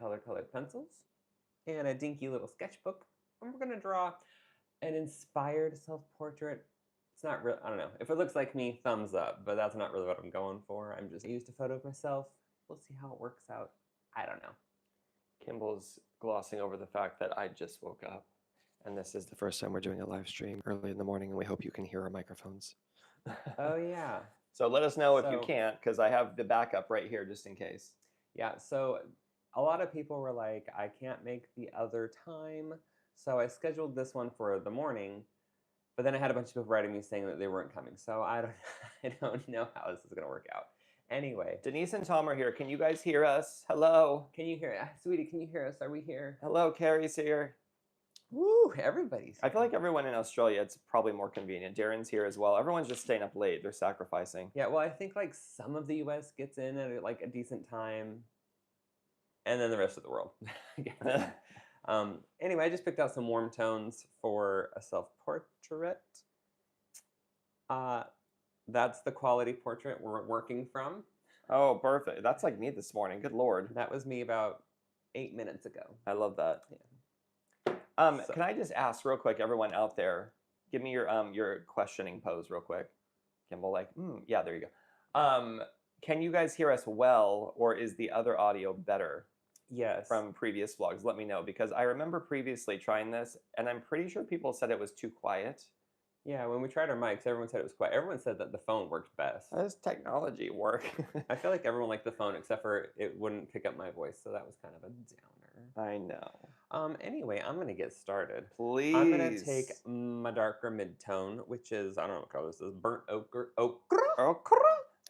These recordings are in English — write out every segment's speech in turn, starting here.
colored pencils and a dinky little sketchbook. And we're going to draw an inspired self-portrait. It's not real. I don't know. If it looks like me, thumbs up, but that's not really what I'm going for. I'm just used a photo of myself. We'll see how it works out. I don't know. Kimball's glossing over the fact that I just woke up. And this is the first time we're doing a live stream early in the morning, and we hope you can hear our microphones. Oh, yeah. So let us know if you can't, because I have the backup right here just in case. Yeah, so a lot of people were like, I can't make the other time. So I scheduled this one for the morning, but then I had a bunch of people writing me saying that they weren't coming. So I don't know how this is going to work out. Anyway. Denise and Tom are here. Can you guys hear us? Hello. Can you hear us? Sweetie, can you hear us? Are we here? Hello, Carrie's here. Woo, everybody's here. I feel like everyone in Australia, it's probably more convenient. Darren's here as well. Everyone's just staying up late. They're sacrificing. Yeah, well, I think like some of the US gets in at like a decent time, and then the rest of the world. Anyway, I just picked out some warm tones for a self-portrait. That's the quality portrait we're working from. Oh, perfect. That's like me this morning. Good Lord. That was me about 8 minutes ago. I love that. Yeah. Can I just ask real quick, everyone out there, give me your questioning pose real quick. Kimball, like, yeah, there you go. Can you guys hear us well, or is the other audio better? Yes. From previous vlogs? Let me know, because I remember previously trying this, and I'm pretty sure people said it was too quiet. Yeah, when we tried our mics, everyone said it was quiet. Everyone said that the phone worked best. How does technology work? I feel like everyone liked the phone, except for it wouldn't pick up my voice, so that was kind of a downer. I know. Anyway, I'm going to get started. Please. I'm going to take my darker mid-tone, which is, I don't know what color this is, burnt ochre.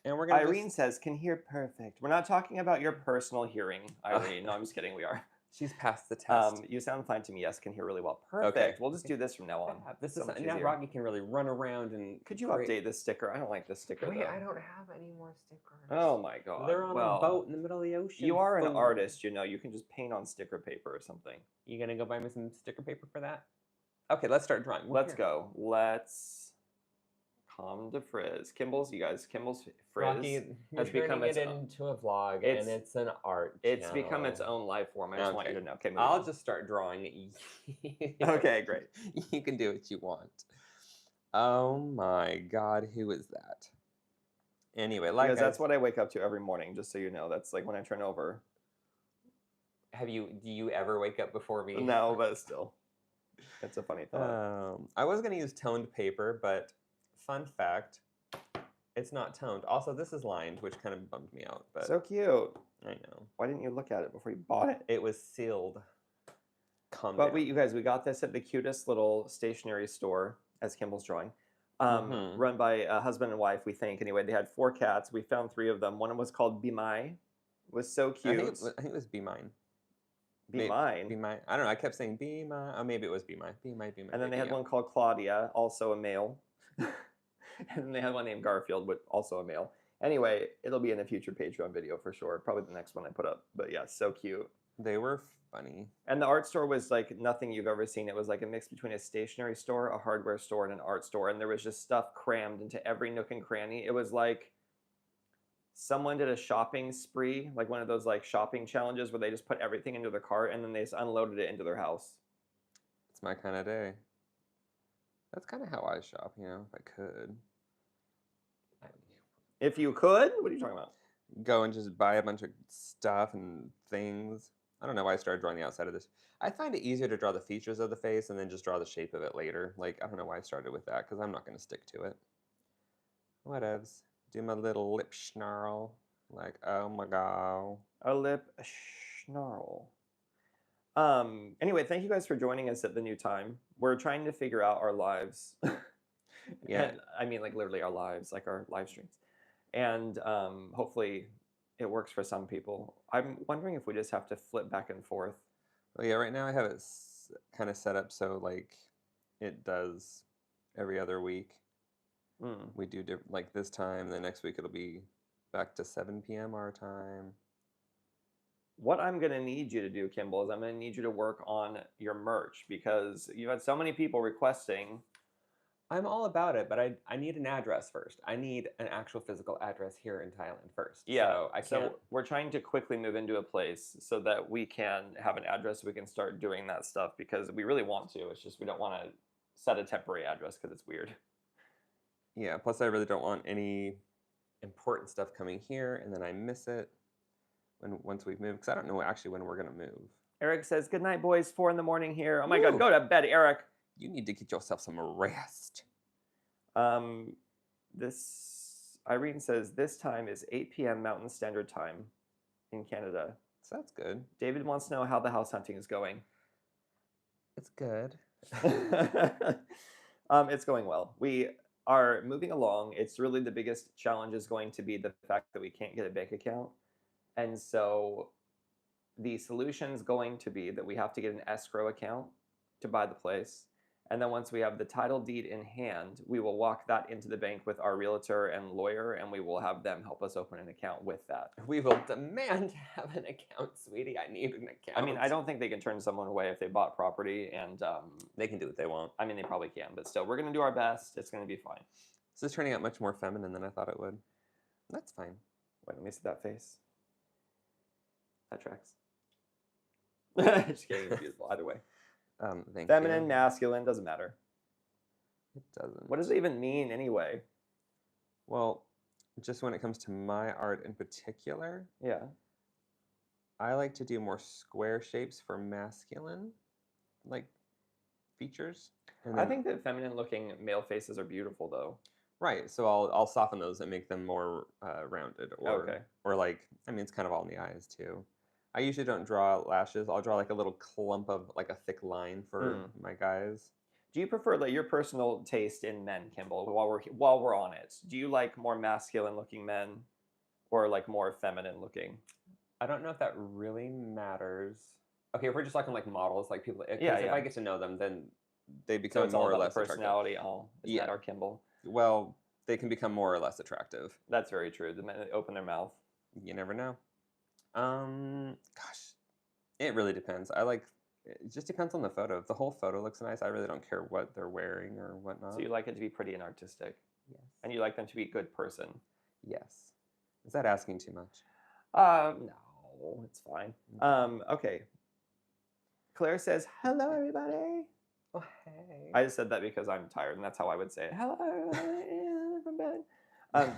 And we're going to Irene says, can hear perfect. We're not talking about your personal hearing, Irene. No, I'm just kidding. We are. She's passed the test. You sound fine to me. Yes, can hear really well. Perfect. Okay. We'll just do this from now on. This is now Rocky can really run around and. Could you update this sticker? I don't like this sticker. Wait, though. I don't have any more stickers. Oh my god. They're on a boat in the middle of the ocean. You are an artist, you know. You can just paint on sticker paper or something. You gonna go buy me some sticker paper for that? Okay, let's start drawing. Let's go. Let's calm to frizz. Kimball's, you guys. Kimball's frizz Rocky, has become into a vlog, and it's an art. It's become its own life form. I just want you to know. Okay, I'll just start drawing. Okay, great. You can do what you want. Oh my God, who is that? Anyway, like because that's what I wake up to every morning. Just so you know, that's like when I turn over. Do you ever wake up before me? No, but still, it's a funny thought. I was gonna use toned paper, but fun fact, it's not toned. Also, this is lined, which kind of bummed me out. But so cute. I know. Why didn't you look at it before you bought it? It was sealed. But you guys, we got this at the cutest little stationery store, as Kimball's drawing, run by a husband and wife, we think. Anyway, they had 4 cats. We found 3 of them. One of them was called Be My. It was so cute. I think it was Be Mine. Be Mine? Be Mine. I don't know. I kept saying Be My. Oh, maybe it was Be Mine. Be My, Be My. And then they had one called Claudia, also a male. And then they had one named Garfield, but also a male. Anyway, it'll be in a future Patreon video for sure. Probably the next one I put up. But yeah, so cute. They were funny. And the art store was like nothing you've ever seen. It was like a mix between a stationery store, a hardware store, and an art store. And there was just stuff crammed into every nook and cranny. It was like someone did a shopping spree, like one of those like shopping challenges where they just put everything into their cart and then they just unloaded it into their house. It's my kind of day. That's kind of how I shop, you know, if I could. If you could? What are you talking about? Go and just buy a bunch of stuff and things. I don't know why I started drawing the outside of this. I find it easier to draw the features of the face and then just draw the shape of it later. Like, I don't know why I started with that, because I'm not going to stick to it. Whatevs. Do my little lip snarl. Like, oh my god. A lip snarl. Anyway, thank you guys for joining us at the new time. We're trying to figure out our lives. Yeah. And, I mean, like, literally our lives, like our live streams. And hopefully it works for some people. I'm wondering if we just have to flip back and forth. Well, yeah, right now I have it kind of set up so, like, it does every other week. We do, like, this time, the next week it'll be back to 7 p.m. our time. What I'm going to need you to do, Kimball, is I'm going to need you to work on your merch, because you've had so many people requesting I'm all about it, but I need an address first. I need an actual physical address here in Thailand first. Yeah. So I can't. So we're trying to quickly move into a place so that we can have an address so we can start doing that stuff because we really want to. It's just we don't want to set a temporary address because it's weird. Yeah. Plus, I really don't want any important stuff coming here, and then I miss it once we've moved because I don't know actually when we're gonna move. Eric says, "Good night, boys. 4 in the morning here." Oh my God, Woo! go to bed, Eric. You need to get yourself some rest. This Irene says this time is 8 p.m. Mountain Standard Time in Canada. So that's good. David wants to know how the house hunting is going. It's good. It's going well. We are moving along. It's really the biggest challenge is going to be the fact that we can't get a bank account. And so the solution is going to be that we have to get an escrow account to buy the place. And then once we have the title deed in hand, we will walk that into the bank with our realtor and lawyer, and we will have them help us open an account with that. We will demand to have an account, sweetie. I need an account. I mean, I don't think they can turn someone away if they bought property, and They can do what they want. I mean, they probably can, but still, we're going to do our best. It's going to be fine. This is turning out much more feminine than I thought it would. That's fine. Wait, let me see that face. That tracks. Just kidding. It's beautiful. Either way. Thank Feminine, you. masculine, doesn't matter. It doesn't. What does it even mean anyway? Well, just when it comes to my art in particular, Yeah. I like to do more square shapes for masculine, like features. And I then- think that feminine looking male faces are beautiful though. right. So I'll soften those and make them more rounded, or Okay. or like I mean it's kind of all in the eyes too. I usually don't draw lashes. I'll draw like a little clump of like a thick line for my guys. Do you prefer like your personal taste in men, Kimball? While we're on it, do you like more masculine looking men, or like more feminine looking? I don't know if that really matters. Okay, if we're just talking like models, like people, 'cause Yeah, if yeah. I get to know them, then they So become it's all more or about less the attractive. personality. Oh, isn't Yeah. that our Kimball? Well, they can become more or less attractive. That's very true. The men open their mouth. You never know. Gosh, it really depends. It just depends on the photo. If the whole photo looks nice, I really don't care what they're wearing or whatnot. So you like it to be pretty and artistic, Yes. and you like them to be a good person. Yes. Is that asking too much? No, it's fine. Okay. Claire says, "Hello, everybody." Oh, hey. I just said that because I'm tired, and that's how I would say it. Hello, everybody from bed.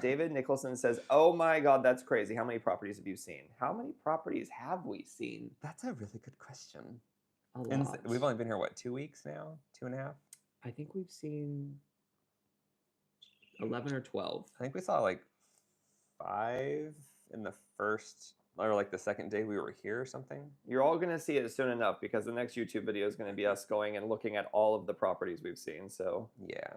David Nicholson says, "Oh my God, that's crazy. How many properties have you seen? How many properties have we seen? That's a really good question. A And lot. we've only been here, what, 2 weeks now? 2.5? I think we've seen 11 or 12. I think we saw like 5 in the first, or like the second day we were here or something. You're all going to see it soon enough because the next YouTube video is going to be us going and looking at all of the properties we've seen. So Yeah.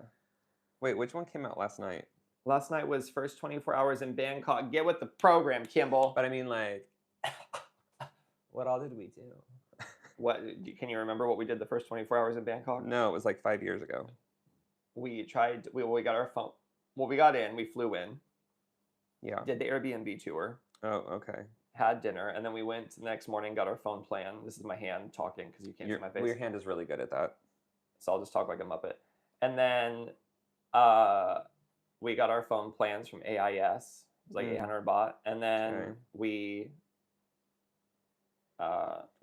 Wait, which one came out last night? last night was first 24 hours in Bangkok. Get with the program, Kimball. But I mean, like, what all did we do? What can you remember what we did the first 24 hours in Bangkok? No, it was like 5 years ago. We tried. We got our phone. Well, we got in. We flew in. Yeah. Did the Airbnb tour. Oh, okay. Had dinner, and then we went the next morning. Got our phone plan. This is my hand talking because you can't see my face. Your hand is really good at that. So I'll just talk like a muppet. And then we got our phone plans from AIS. It was like 800 baht, and then Okay.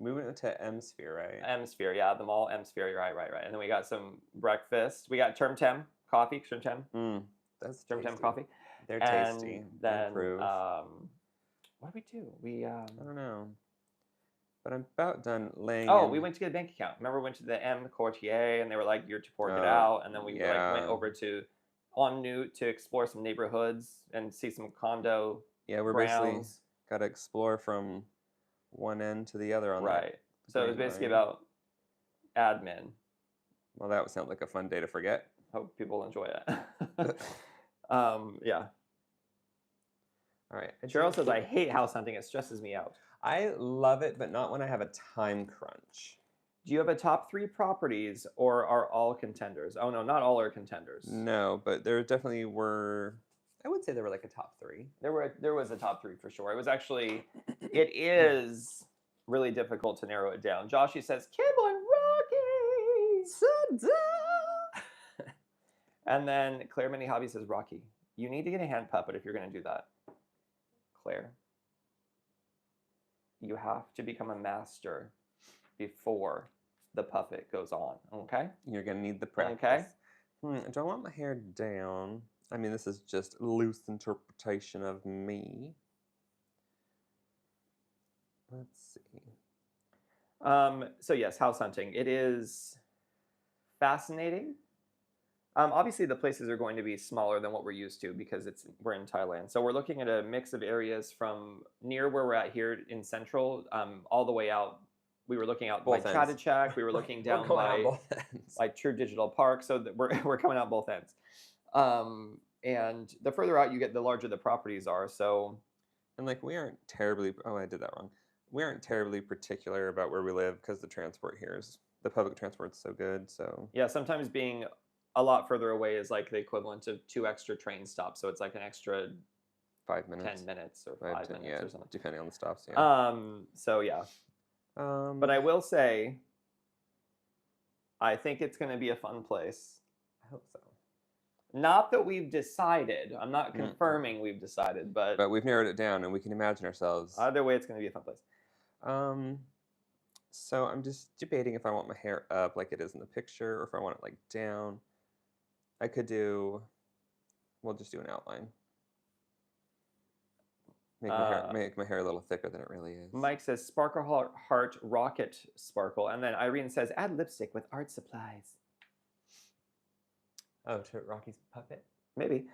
we went to M Sphere, right? M-Sphere, yeah, the mall M-Sphere, right. And then we got some breakfast. We got Term Tem coffee, Term Tem, That's Term Tem tasty. coffee. They're And tasty. then Improve. what did we do? We I don't know. But I'm about done laying. we went to get a bank account. Remember, we went to the M Courtier, and they were like, "You're to pork it Oh, out." And then we yeah. went over to En Nut to explore some neighborhoods and see some condo Yeah, we're basically grounds. got to explore from one end to the other on that. Right. So it was green basically line. about admin. Well, that would sound like a fun day to forget. Hope people enjoy it. Yeah. All right. Cheryl says, "I hate house hunting. It stresses me out." I love it, but not when I have a time crunch. Do you have a top 3 properties, or are all contenders? Oh no, not all are contenders. No, but there definitely were. I would say there were like a top 3. There was a top 3 for sure. It was actually, it is really difficult to narrow it down. Joshy says, "Kimball and Rocky." And then Claire Mini Hobby says, Rocky, you need to get a hand puppet if you're going to do that. Claire, you have to become a master before the puppet goes on, okay? You're gonna need the practice. Okay. Do I want my hair down? I mean, this is just loose interpretation of me. Let's see. So yes, house hunting. It is fascinating. Obviously, the places are going to be smaller than what we're used to because we're in Thailand. So we're looking at a mix of areas from near where we're at here in Central, all the way out. We were looking out by Both ends. Chatuchak. We were looking down We're going on by both ends. like True Digital Park. So that we're coming out both ends. And the further out you get, the larger the properties are. So, And like we aren't terribly. Oh, I did that wrong. We aren't terribly particular about where we live because the public transport's so good. So yeah, sometimes being a lot further away is like the equivalent of 2 extra train stops. So it's like an extra 5 minutes. 10 minutes or 5, 5 10, minutes or something. depending on the stops. Yeah. So yeah. But I will say, I think it's going to be a fun place. I hope so. Not that we've decided. I'm not confirming we've decided, but we've narrowed it down and we can imagine ourselves. Either way, it's going to be a fun place. So I'm just debating if I want my hair up like it is in the picture or if I want it like down. We'll just do an outline. Make my hair a little thicker than it really is. Mike says, Sparkle Heart Rocket Sparkle. And then Irene says, add lipstick with art supplies. Oh, to Rocky's puppet? Maybe.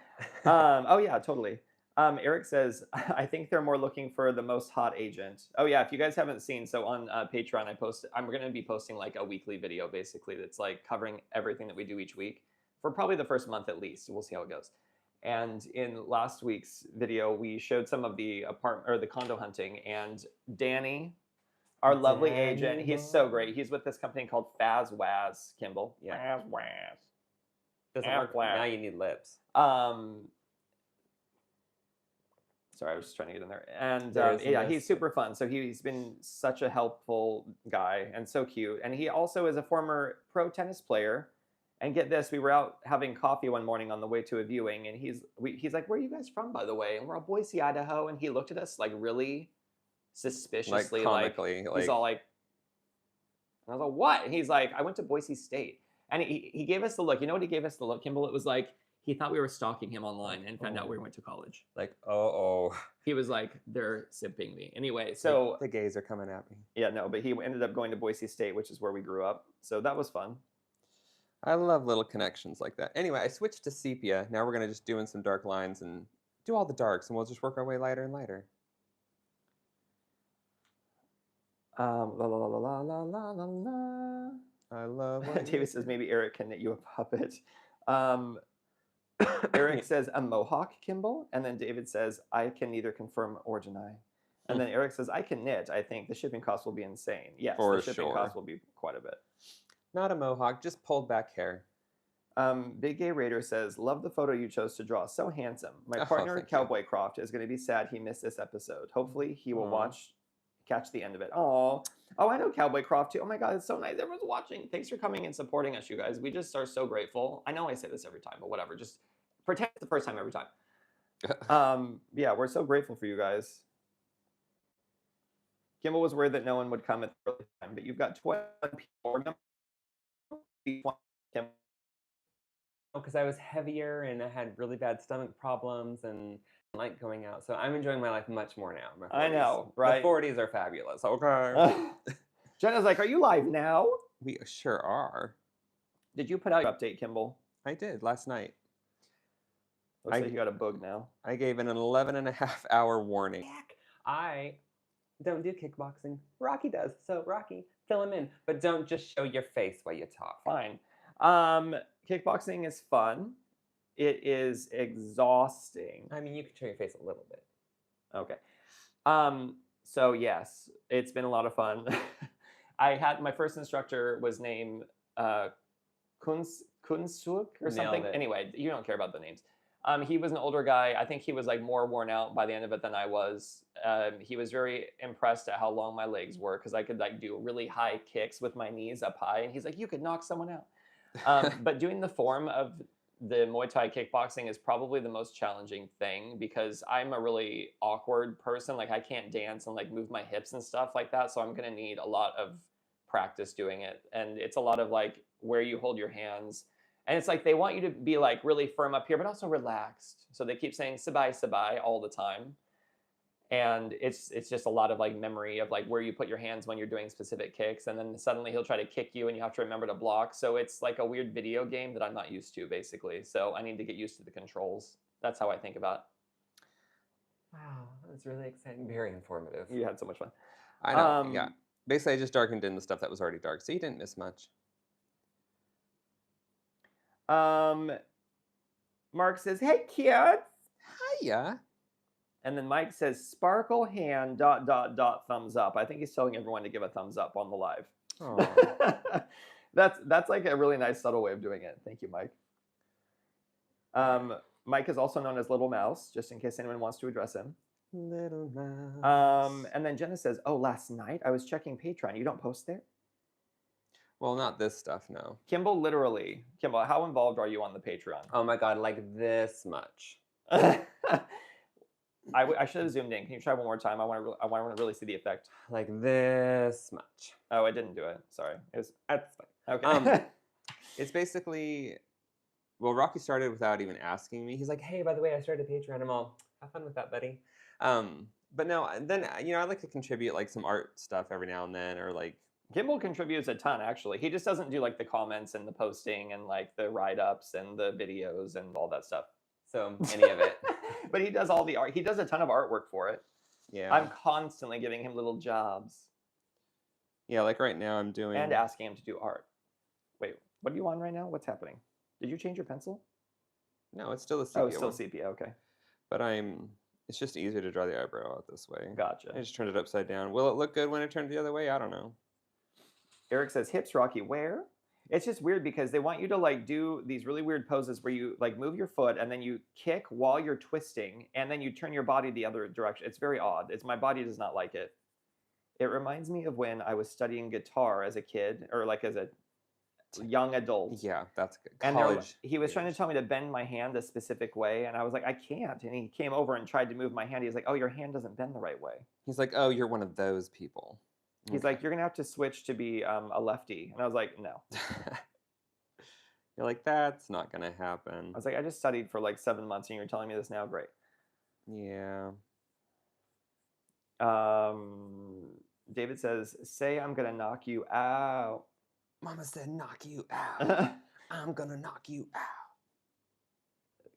Oh, yeah, totally. Eric says, I think they're more looking for the most hot agent. Oh, yeah, if you guys haven't seen, so on Patreon, I'm going to be posting like a weekly video, basically, that's like covering everything that we do each week for probably the first month at least. We'll see how it goes. And in last week's video, we showed some of the the condo hunting, and Danny, our lovely agent, he's so great. He's with this company called Faz Waz, Kimball. Yeah. Faz Waz. Doesn't work. Now you need lips. Sorry, I was just trying to get in there. And yeah, he's super fun. So he's been such a helpful guy and so cute. And he also is a former pro tennis player. And get this, we were out having coffee one morning on the way to a viewing, and he's like, "Where are you guys from, by the way?" And we're all Boise, Idaho. And he looked at us like really suspiciously, like comically, he's all like, and I was like, "What?" And he's like, "I went to Boise State." And he gave us the look. You know what he gave us the look, Kimball? It was like he thought we were stalking him online and found out we went to college. Like, oh. He was like, they're simping me. Anyway, so the gays are coming at me. Yeah, no, but he ended up going to Boise State, which is where we grew up. So that was fun. I love little connections like that. Anyway, I switched to sepia. Now we're going to just do in some dark lines and do all the darks, and we'll just work our way lighter and lighter. La la la la la la la la. I love David says maybe Eric can knit you a puppet. Eric says a mohawk, Kimball. And then David says, I can neither confirm or deny. And then Eric says, I can knit. I think the shipping cost will be insane. Yes, the shipping cost will be quite a bit. Not a mohawk, just pulled back hair. Big Gay Raider says, love the photo you chose to draw. So handsome. My partner, Cowboy Croft, is going to be sad he missed this episode. Hopefully he will catch the end of it. Oh, I know Cowboy Croft too. Oh my God, it's so nice. Everyone's watching. Thanks for coming and supporting us, you guys. We just are so grateful. I know I say this every time, but whatever. Just pretend it's the first time every time. Yeah, we're so grateful for you guys. Kimball was worried that no one would come at the early time, but you've got 21 people. Because I was heavier and I had really bad stomach problems and I like going out. So I'm enjoying my life much more now. I know, right? The 40s are fabulous. Okay. Jenna's like, are you live now? We sure are. Did you put out your update, Kimball? I did last night. Looks like you got a bug now. I gave an 11.5-hour warning. I don't do kickboxing. Rocky does. So Rocky, fill him in. But don't just show your face while you talk. Fine. Kickboxing is fun. It is exhausting. I mean, you can show your face a little bit. Okay. So yes, it's been a lot of fun. I had my first instructor was named Kunsuk or something. Anyway, you don't care about the names. He was an older guy. I think he was like more worn out by the end of it than I was. He was very impressed at how long my legs were because I could like do really high kicks with my knees up high. And he's like, you could knock someone out. But doing the form of the Muay Thai kickboxing is probably the most challenging thing because I'm a really awkward person. Like I can't dance and like move my hips and stuff like that. So I'm gonna need a lot of practice doing it. And it's a lot of like where you hold your hands. And it's like they want you to be like really firm up here, but also relaxed. So they keep saying sabai sabai all the time. And it's just a lot of like memory of like where you put your hands when you're doing specific kicks, and then suddenly he'll try to kick you and you have to remember to block. So it's like a weird video game that I'm not used to, basically. So I need to get used to the controls. That's how I think about Wow, that's really exciting. Very informative. it. You had so much fun. I know. Yeah. Basically, I just darkened in the stuff that was already dark, so you didn't miss much. Mark says, "Hey kids," Hiya. and then Mike says, "Sparkle hand ... thumbs up." I think he's telling everyone to give a thumbs up on the live. Aw. That's like a really nice subtle way of doing it. Thank you, Mike. Mike is also known as Little Mouse, just in case anyone wants to address him. Little mouse. And then Jenna says, "Oh, last night I was checking Patreon. You don't post there?" Well, not this stuff, no. Kimball, literally. Kimball, how involved are you on the Patreon? Oh my god, like this much. I should have zoomed in. Can you try one more time? I want to really see the effect. Like this much. Oh, I didn't do it. Sorry. It was That's fine. okay. It's basically, well, Rocky started without even asking me. He's like, hey, by the way, I started a Patreon. I'm all, have fun with that, buddy. But no, then, I like to contribute like some art stuff every now and then, or like, Kimball contributes a ton, actually. He just doesn't do like the comments and the posting and like the write-ups and the videos and all that stuff. So any of it. But he does all the art. He does a ton of artwork for it. yeah. I'm constantly giving him little jobs Yeah, like right now I'm doing. and asking him to do art. Wait, what are you on right now? What's happening? Did you change your pencil? No, it's still a sepia. Oh, it's still one. sepia. Okay. But it's just easier to draw the eyebrow out this way. Gotcha. I just turned it upside down. Will it look good when I turn it the other way? I don't know. Eric says, "Hips, Rocky, where?" It's just weird because they want you to like do these really weird poses where you like move your foot and then you kick while you're twisting and then you turn your body the other direction. It's very odd. My body does not like it. It reminds me of when I was studying guitar as a kid or like as a young adult. Yeah, that's good. And College. he was trying to tell me to bend my hand a specific way, and I was like, I can't. And he came over and tried to move my hand. He's like, "Oh, your hand doesn't bend the right way." He's like, oh, you're one of those people. He's like, "You're gonna have to switch to be a lefty." And I was like, "No." You're like, that's not gonna happen. I was like, "I just studied for like 7 months, and you're telling me this now? Great." Yeah. David says, "Say I'm gonna knock you out." Mama said, knock you out. I'm gonna knock you out.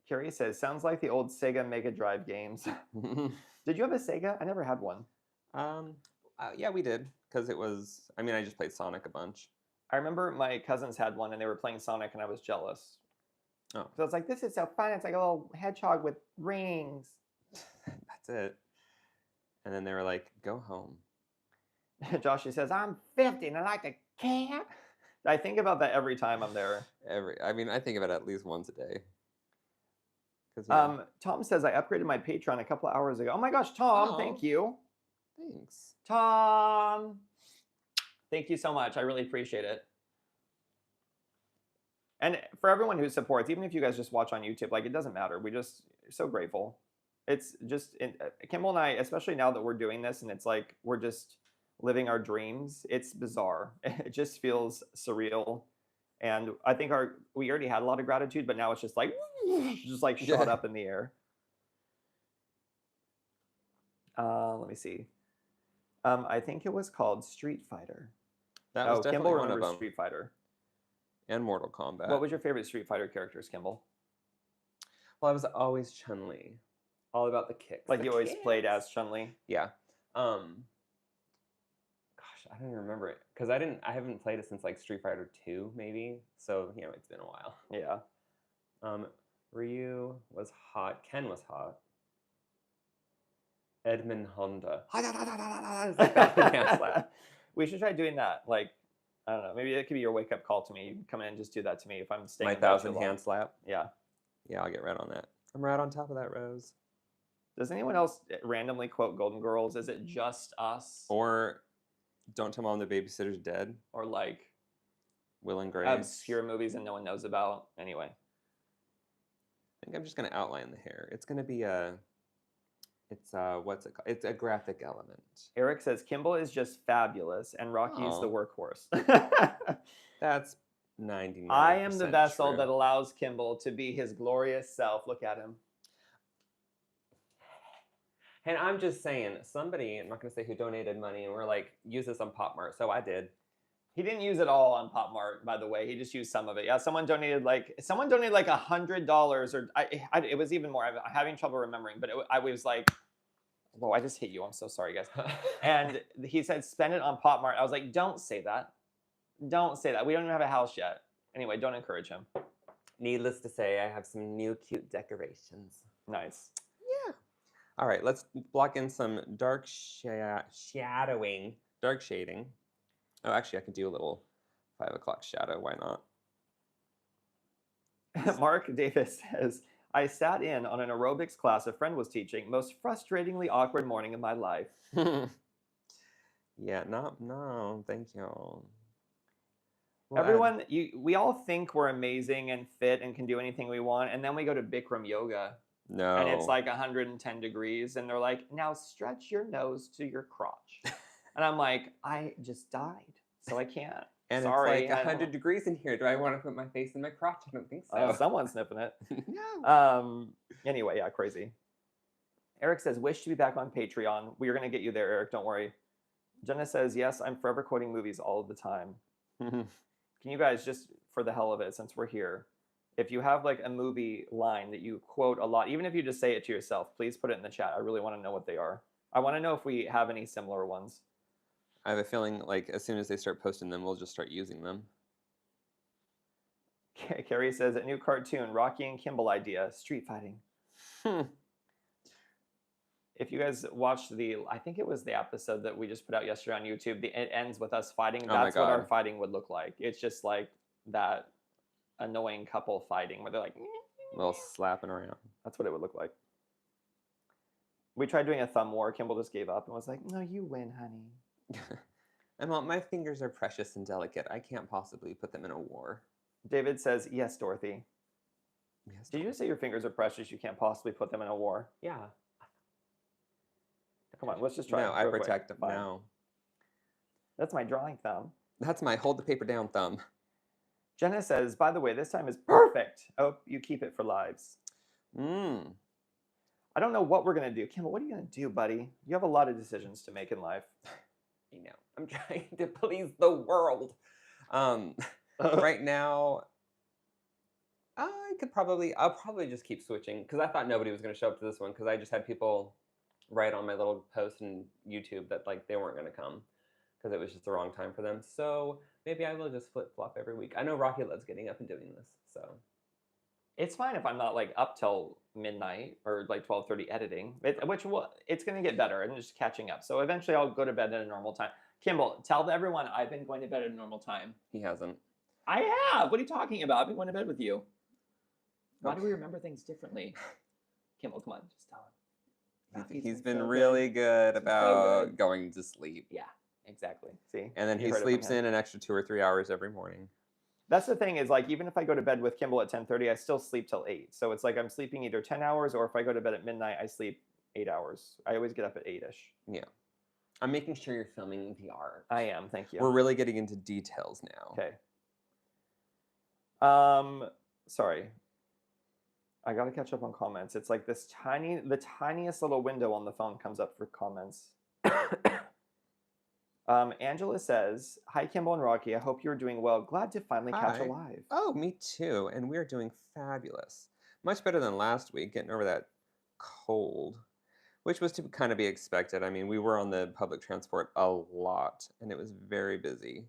Carrie says, "Sounds like the old Sega Mega Drive games." Did you have a Sega? I never had one. Yeah, we did. Because it was, I just played Sonic a bunch. I remember my cousins had one and they were playing Sonic and I was jealous. Oh. So I was like, "This is so fun. It's like a little hedgehog with rings." That's it. And then they were like, go home. Josh says, "I'm 50 and I like to camp." I think about that every time I'm there. I think of it at least once a day. Tom says, "I upgraded my Patreon a couple of hours ago." Oh my gosh, Tom, Oh. thank you. Thanks. Tom, thank you so much. I really appreciate it. And for everyone who supports, even if you guys just watch on YouTube, like it doesn't matter. We just so grateful. It's just Kimball and I, especially now that we're doing this, and it's like we're just living our dreams. It's bizarre. It just feels surreal. And I think we already had a lot of gratitude, but now it's just like shot up in the air. Let me see. I think it was called Street Fighter. That was definitely Kimball one of remembers them. Street Fighter. And Mortal Kombat. What was your favorite Street Fighter characters, Kimball? Well, I was always Chun-Li. All about the kicks. Like The you always played kicks. as Chun-Li? Yeah. Gosh, I don't even remember it. Because I haven't played it since like Street Fighter 2, maybe. So, it's been a while. Yeah. Ryu was hot. Ken was hot. Edmund Honda. It's like that hand slap. We should try doing that. Like, I don't know. Maybe it could be your wake-up call to me. You can come in and just do that to me if I'm staying My in bed too 1,000 long. hand slap. Yeah. Yeah, I'll get right on that. I'm right on top of that, Rose. Does anyone else randomly quote Golden Girls? Is it just us? Or Don't Tell Mom the Babysitter's Dead. Or like Will and Grace. obscure movies that no one knows about? Anyway. think I'm just gonna outline the hair. It's gonna be what's it called? It's a graphic element. Eric says Kimball is just fabulous, and Rocky's the Aw. workhorse. That's 99% I am the vessel true. that allows Kimball to be his glorious self. Look at him. And I'm just saying, somebody, I'm not going to say who donated money, and we're like, use this on Pop Mart. So I did. He didn't use it all on Pop Mart, by the way. He just used some of it. Yeah, someone donated like $100, or it was even more. I'm having trouble remembering, but I was like, whoa, I just hit you. I'm so sorry, guys. And he said, spend it on Pop Mart. I was like, don't say that. Don't say that. We don't even have a house yet. Anyway, don't encourage him. Needless to say, I have some new cute decorations. Nice. Yeah. All right, let's block in some dark shadowing, dark shading. Oh, actually, I could do a little 5 o'clock shadow. Why not? Mark Davis says, I sat in on an aerobics class a friend was teaching. Most frustratingly awkward morning of my life. Yeah, no, thank you. Everyone, we all think we're amazing and fit and can do anything we want, and then we go to Bikram yoga, No. and it's like 110 degrees, and they're like, now stretch your nose to your crotch. And I'm like, I just died, so I can't. And Sorry, it's like 100 degrees in here. Do I want to put my face in my crotch? I don't think so. Oh, someone's sniffing it. No. Anyway, yeah, crazy. Eric says, wish to be back on Patreon. We are going to get you there, Eric. Don't worry. Jenna says, yes, I'm forever quoting movies all of the time. Can you guys, just for the hell of it, since we're here, if you have like a movie line that you quote a lot, even if you just say it to yourself, please put it in the chat. I really want to know what they are. I want to know if we have any similar ones. I have a feeling like as soon as they start posting them, we'll just start using them. Carrie says, a new cartoon, Rocky and Kimball idea, street fighting. If you guys watched I think it was the episode that we just put out yesterday on YouTube, it ends with us fighting. That's what our fighting would look like. It's just like that annoying couple fighting where they're like, A little slapping around. That's what it would look like. We tried doing a thumb war. Kimball just gave up and was like, no, you win, honey. And well, my fingers are precious and delicate. I can't possibly put them in a war. David says, yes, Dorothy. Yes, Did you just say your fingers are precious? You can't possibly put them in a war? Yeah. Come on, let's just try. No, I protect them. Fine. No. That's my drawing thumb. That's my hold the paper down thumb. Jenna says, by the way, this time is perfect. Oh, you keep it for lives. I don't know what we're going to do. Kimball, what are you going to do, buddy? You have a lot of decisions to make in life. I know. I'm trying to please the world. Right now, I'll probably just keep switching because I thought nobody was going to show up to this one because I just had people write on my little post in YouTube that like they weren't going to come because it was just the wrong time for them. So maybe I will just flip-flop every week. I know Rocky loves getting up and doing this, so. It's fine if I'm not like up till midnight or like 12:30 editing, it's going to get better and just catching up. So eventually I'll go to bed at a normal time. Kimball, tell everyone I've been going to bed at a normal time. he hasn't. I have. What are you talking about? I've been going to bed with you. Why do we remember things differently? Kimball, come on, just tell him. He's been really good about going to sleep. Yeah, exactly. See? And then he sleeps in an extra 2 or 3 hours every morning. That's the thing is like, even if I go to bed with Kimball at 10:30, I still sleep till 8. So it's like I'm sleeping either 10 hours or if I go to bed at midnight, I sleep 8 hours. I always get up at 8-ish. Yeah. I'm making sure you're filming the art. I am, thank you. We're really getting into details now. Okay. Sorry. I got to catch up on comments. It's like the tiniest little window on the phone comes up for comments. Angela says, hi, Kimball and Rocky. I hope you're doing well. Glad to finally catch a live. Oh, me too. And we're doing fabulous. Much better than last week, getting over that cold, which was to kind of be expected. I mean, we were on the public transport a lot, and it was very busy.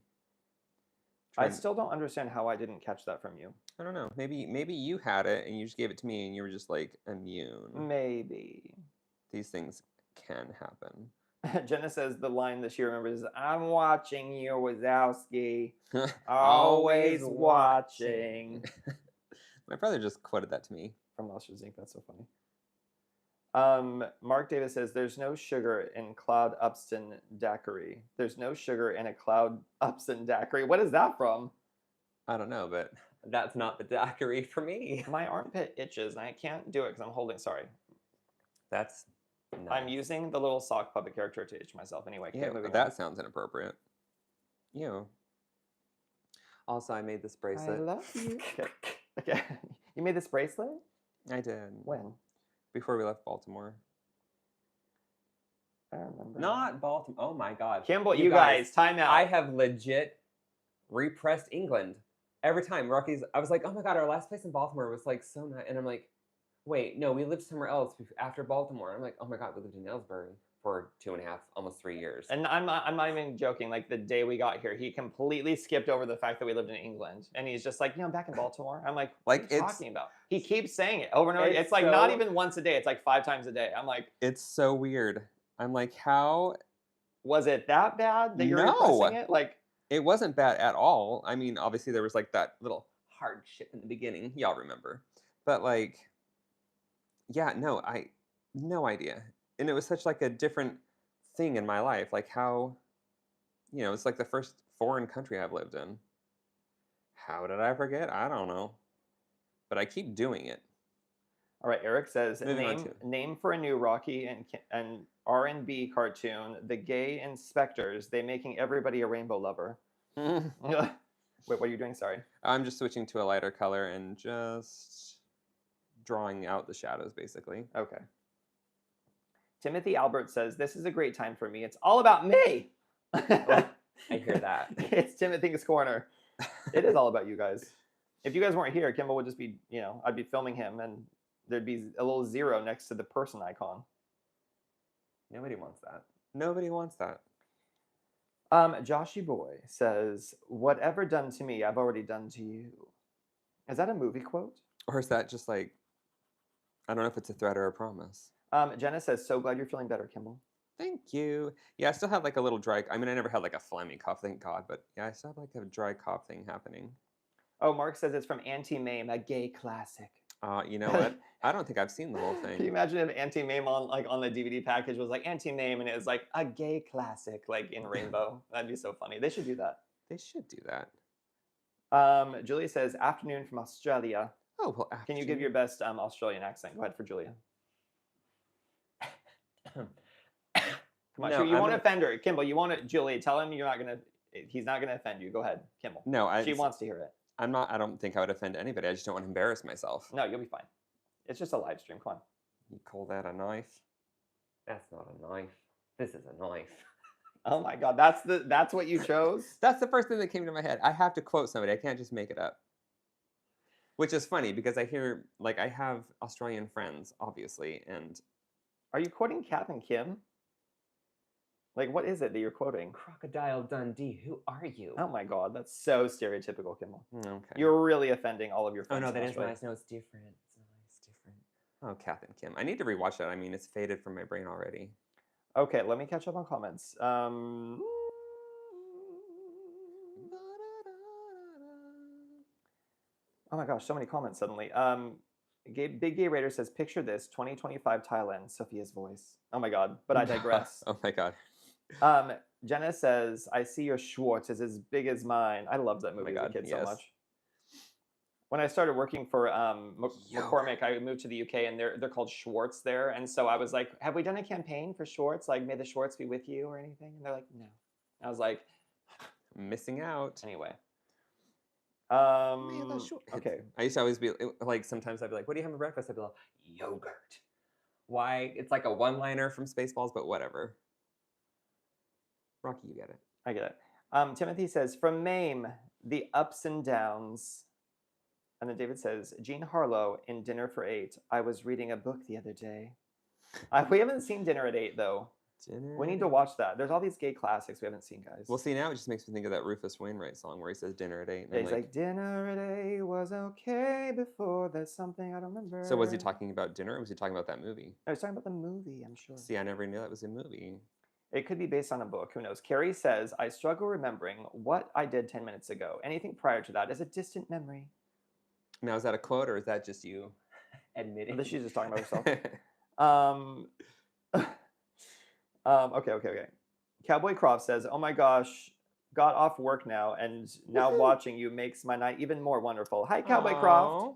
I still don't understand how I didn't catch that from you. I don't know. Maybe you had it, and you just gave it to me, and you were just, like, immune. Maybe. These things can happen. Jenna says the line that she remembers is, I'm watching you, Wazowski. Always watching. My brother just quoted that to me. From Monsters Inc. That's so funny. Mark Davis says, there's no sugar in Cloud Upston daiquiri. There's no sugar in a Cloud Upston daiquiri. What is that from? I don't know, but That's not the daiquiri for me. My armpit itches and I can't do it because I'm holding. Sorry. That's I'm nice. using the little sock puppet character to itch myself. Anyway, okay, Yeah, moving that on. sounds inappropriate. Ew. Also, I made this I bracelet. love you. Okay. Okay. You made this bracelet? I did. When? Before we left Baltimore. I don't remember. Not Baltimore. Oh my God. Kimball, you guys, time out. I have legit repressed England. Every time I was like, oh my God, our last place in Baltimore was like so nice. And I'm like, wait, no, we lived somewhere else after Baltimore. I'm like, oh my God, we lived in Aylesbury for 2.5, almost 3 years. And I'm not even joking. Like the day we got here, he completely skipped over the fact that we lived in England, and he's just like, I'm back in Baltimore. I'm like, what are you talking about? He keeps saying it over and over. It's like not even once a day. It's like 5 times a day. I'm like, it's so weird. I'm like, how was it that bad that you're No. repressing it? Like, it wasn't bad at all. I mean, obviously there was like that little hardship in the beginning. Y'all remember. But like, yeah, no idea. And it was such like a different thing in my life. Like how, it's like the first foreign country I've lived in. How did I forget? I don't know. But I keep doing it. all right, Eric says, Moving on name for a new Rocky and R&B cartoon, The Gay Inspectors. They making everybody a rainbow lover. Wait, what are you doing? Sorry. I'm just switching to a lighter color and just drawing out the shadows, basically. Okay. Timothy Albert says, this is a great time for me. It's all about me. I hear that. It's Timothy's Corner. It is all about you guys. If you guys weren't here, Kimball would just be, I'd be filming him and there'd be a little 0 next to the person icon. Nobody wants that. Nobody wants that. Joshy Boy says, whatever done to me, I've already done to you. Is that a movie quote? Or is that just like, I don't know if it's a threat or a promise. Jenna says, so glad you're feeling better, Kimball. Thank you. Yeah, I still had like a little dry, I never had like a phlegmy cough, thank God, but yeah, I still have like a dry cough thing happening. Oh, Mark says it's from Auntie Mame, a gay classic. You know what? I don't think I've seen the whole thing. Can you imagine if Auntie Mame on the DVD package was like Auntie Mame and it was like a gay classic, like in rainbow? That'd be so funny. They should do that. They should do that. Julia says, afternoon from Australia. Oh, well, Can you give your best Australian accent? Go ahead for Julia. Come on, No, you won't offend her. Kimball, you won't, Julia, tell him he's not going to offend you. Go ahead, Kimball. No, she wants to hear it. I don't think I would offend anybody. I just don't want to embarrass myself. No, you'll be fine. It's just a live stream. Come on. You call that a knife? That's not a knife. This is a knife. Oh my God, that's what you chose? That's the first thing that came to my head. I have to quote somebody. I can't just make it up. Which is funny because I hear, like, I have Australian friends, obviously, and... Are you quoting Kath and Kim? Like, what is it that you're quoting? Crocodile Dundee, who are you? Oh my God, that's so stereotypical, Kimball. Okay. You're really offending all of your Oh friends. no, that is Australia. nice. No, it's different. It's nice, different. Oh, Kath and Kim. I need to rewatch that. I mean, it's faded from my brain already. Okay, let me catch up on comments. Oh my gosh, so many comments suddenly. Big Gay Raider says, picture this, 2025 Thailand, Sophia's voice. Oh my God, but I digress. Oh my God. Jenna says, I see your Schwartz is as big as mine. I loved that movie as a kid so much. When I started working for McCormick, I moved to the UK and they're called Schwartz there. And so I was like, have we done a campaign for Schwartz? Like, may the Schwartz be with you or anything? And they're like, no. I was like, missing out. Anyway. Okay. I used to always be like, sometimes I'd be like, what do you have for breakfast? I'd be like, yogurt. Why? It's like a one-liner from Spaceballs, but whatever. Rocky, you get it. I get it. Timothy says, from Mame, the ups and downs. And then David says, Jean Harlow in Dinner for 8. I was reading a book the other day. We haven't seen Dinner at 8, though. We need to watch that. There's all these gay classics we haven't seen, guys. Well, see, now it just makes me think of that Rufus Wainwright song where he says dinner at 8. Yeah, he's like, dinner at 8 was okay before. There's something I don't remember. So was he talking about dinner or was he talking about that movie? No, he's talking about the movie, I'm sure. See, I never knew that was a movie. It could be based on a book. Who knows? Carrie says, I struggle remembering what I did 10 minutes ago. Anything prior to that is a distant memory. Now, is that a quote or is that just you admitting? She's just talking about herself. Okay. Cowboy Croft says, oh my gosh, got off work now, and now Woohoo. watching you makes my night even more wonderful. Hi, Cowboy Croft. Aw,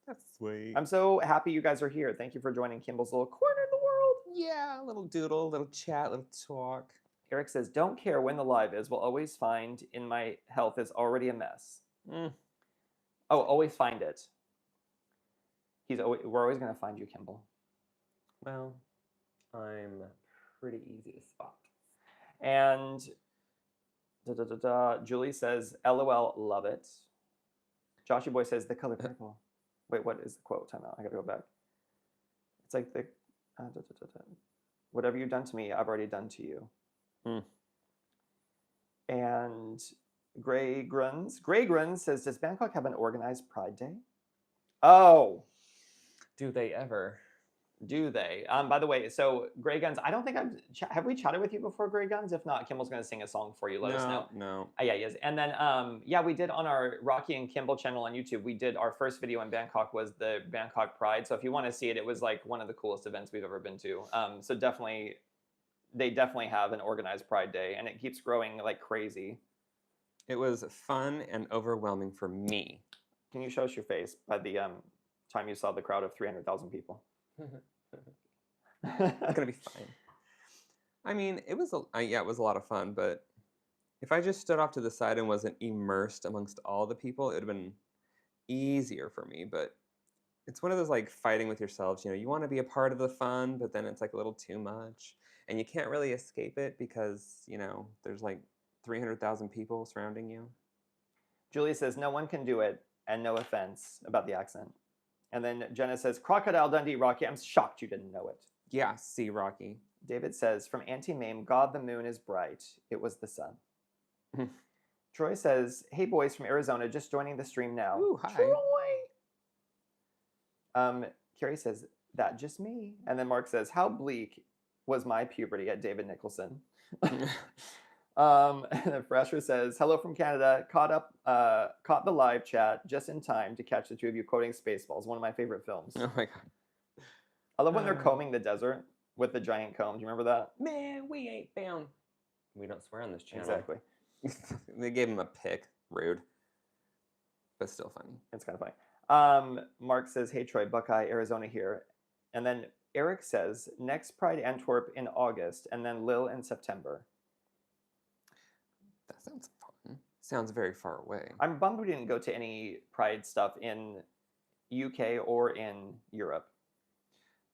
that's sweet. I'm so happy you guys are here. Thank you for joining Kimball's little corner of the world. Yeah, a little doodle, little chat, little talk. Eric says, don't care when the live is. Will always find in my health is already a mess. Mm. Oh, always find it. We're always going to find you, Kimball. Well, I'm pretty easy to spot. And Julie says, LOL, love it. Joshy Boy says, the color purple. Wait, what is the quote? Time out. I gotta go back. It's like the whatever you've done to me, I've already done to you. Mm. And Grey Gruns says, does Bangkok have an organized Pride Day? Oh, Do they ever? do they? By the way, so Grey Guns, I don't think have we chatted with you before, Grey Guns? If not, Kimball's going to sing a song for you. Let us know. No. Yeah, he is. And then, yeah, we did on our Rocky and Kimball channel on YouTube. We did our first video in Bangkok was the Bangkok Pride. So if you want to see it, it was like one of the coolest events we've ever been to. So definitely, they definitely have an organized Pride Day, and it keeps growing like crazy. It was fun and overwhelming for me. Can you show us your face by the time you saw the crowd of 300,000 people? It's gonna be fine. I mean, it was it was a lot of fun, but if I just stood off to the side and wasn't immersed amongst all the people, it would have been easier for me. But it's one of those like fighting with yourselves. You know, you want to be a part of the fun, but then it's like a little too much, and you can't really escape it because there's like 300,000 people surrounding you. Julie says no one can do it, and no offense about the accent. And then Jenna says, Crocodile Dundee, Rocky. I'm shocked you didn't know it. Yeah, see, Rocky. David says, from Auntie Mame, God, the moon is bright. It was the sun. Troy says, hey, boys from Arizona, just joining the stream now. Ooh, hi. Troy! Carrie says, that just me. And then Mark says, how bleak was my puberty at David Nicholson? And then Frasher says, hello from Canada. Caught the live chat just in time to catch the two of you quoting Spaceballs, one of my favorite films. Oh my god. I love when they're combing the desert with the giant comb. Do you remember that? Man, we ain't found. We don't swear on this channel. Exactly. They gave him a pick. Rude. But still funny. It's kind of funny. Mark says, hey, Troy, Buckeye, Arizona here. And then Eric says, next Pride Antwerp in August, and then Lille in September. That sounds fun. Sounds very far away. I'm bummed we didn't go to any Pride stuff in UK or in Europe.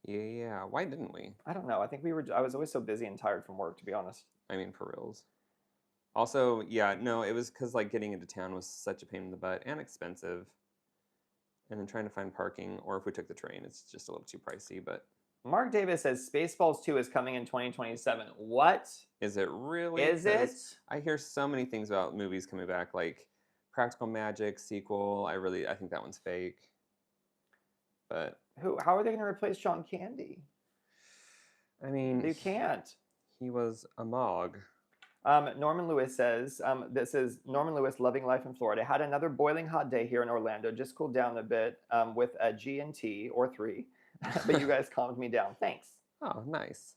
Yeah, why didn't we? I don't know. I think I was always so busy and tired from work, to be honest. I mean, for reals. Also, yeah, no, it was because like getting into town was such a pain in the butt and expensive. And then trying to find parking, or if we took the train, it's just a little too pricey, but... Mark Davis says Spaceballs 2 is coming in 2027. What? Is it really? Is it? I hear so many things about movies coming back, like Practical Magic sequel. I think that one's fake. But how are they going to replace John Candy? I mean, You can't. He was a Mog. Norman Lewis says, this is Norman Lewis, loving life in Florida. Had another boiling hot day here in Orlando. Just cooled down a bit with a G&T or 3. But you guys calmed me down. Thanks. Oh, nice.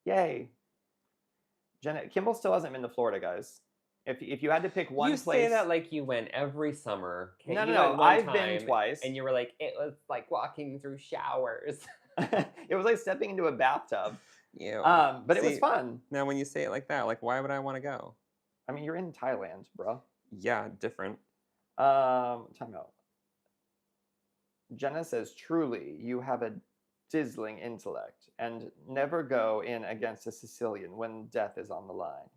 Yay. Jenna, Kimball still hasn't been to Florida, guys. If you had to pick one you place... say that like you went every summer. Okay? No. I've been twice. And you were like, it was like walking through showers. It was like stepping into a bathtub. Yeah. But it was fun. Now, when you say it like that, like, why would I want to go? I mean, you're in Thailand, bro. Yeah, different. Time out. Jenna says, truly, you have a dazzling intellect, and never go in against a Sicilian when death is on the line.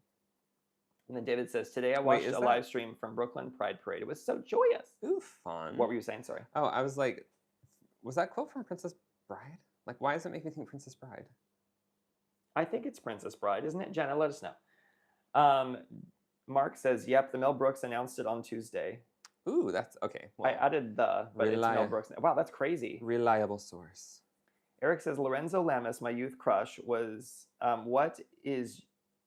And then David says, today I watched a live stream from Brooklyn Pride Parade. It was so joyous. Ooh, fun. What were you saying? Sorry. Oh, I was like, was that quote from Princess Bride? Like, why does it make me think Princess Bride? I think it's Princess Bride, isn't it? Jenna, let us know. Mark says, yep, the Mel Brooks announced it on Tuesday. Ooh, that's okay. Well, I added but it's Mel Brooks. Wow, that's crazy. Reliable source. Eric says, Lorenzo Lamas, my youth crush, was, what is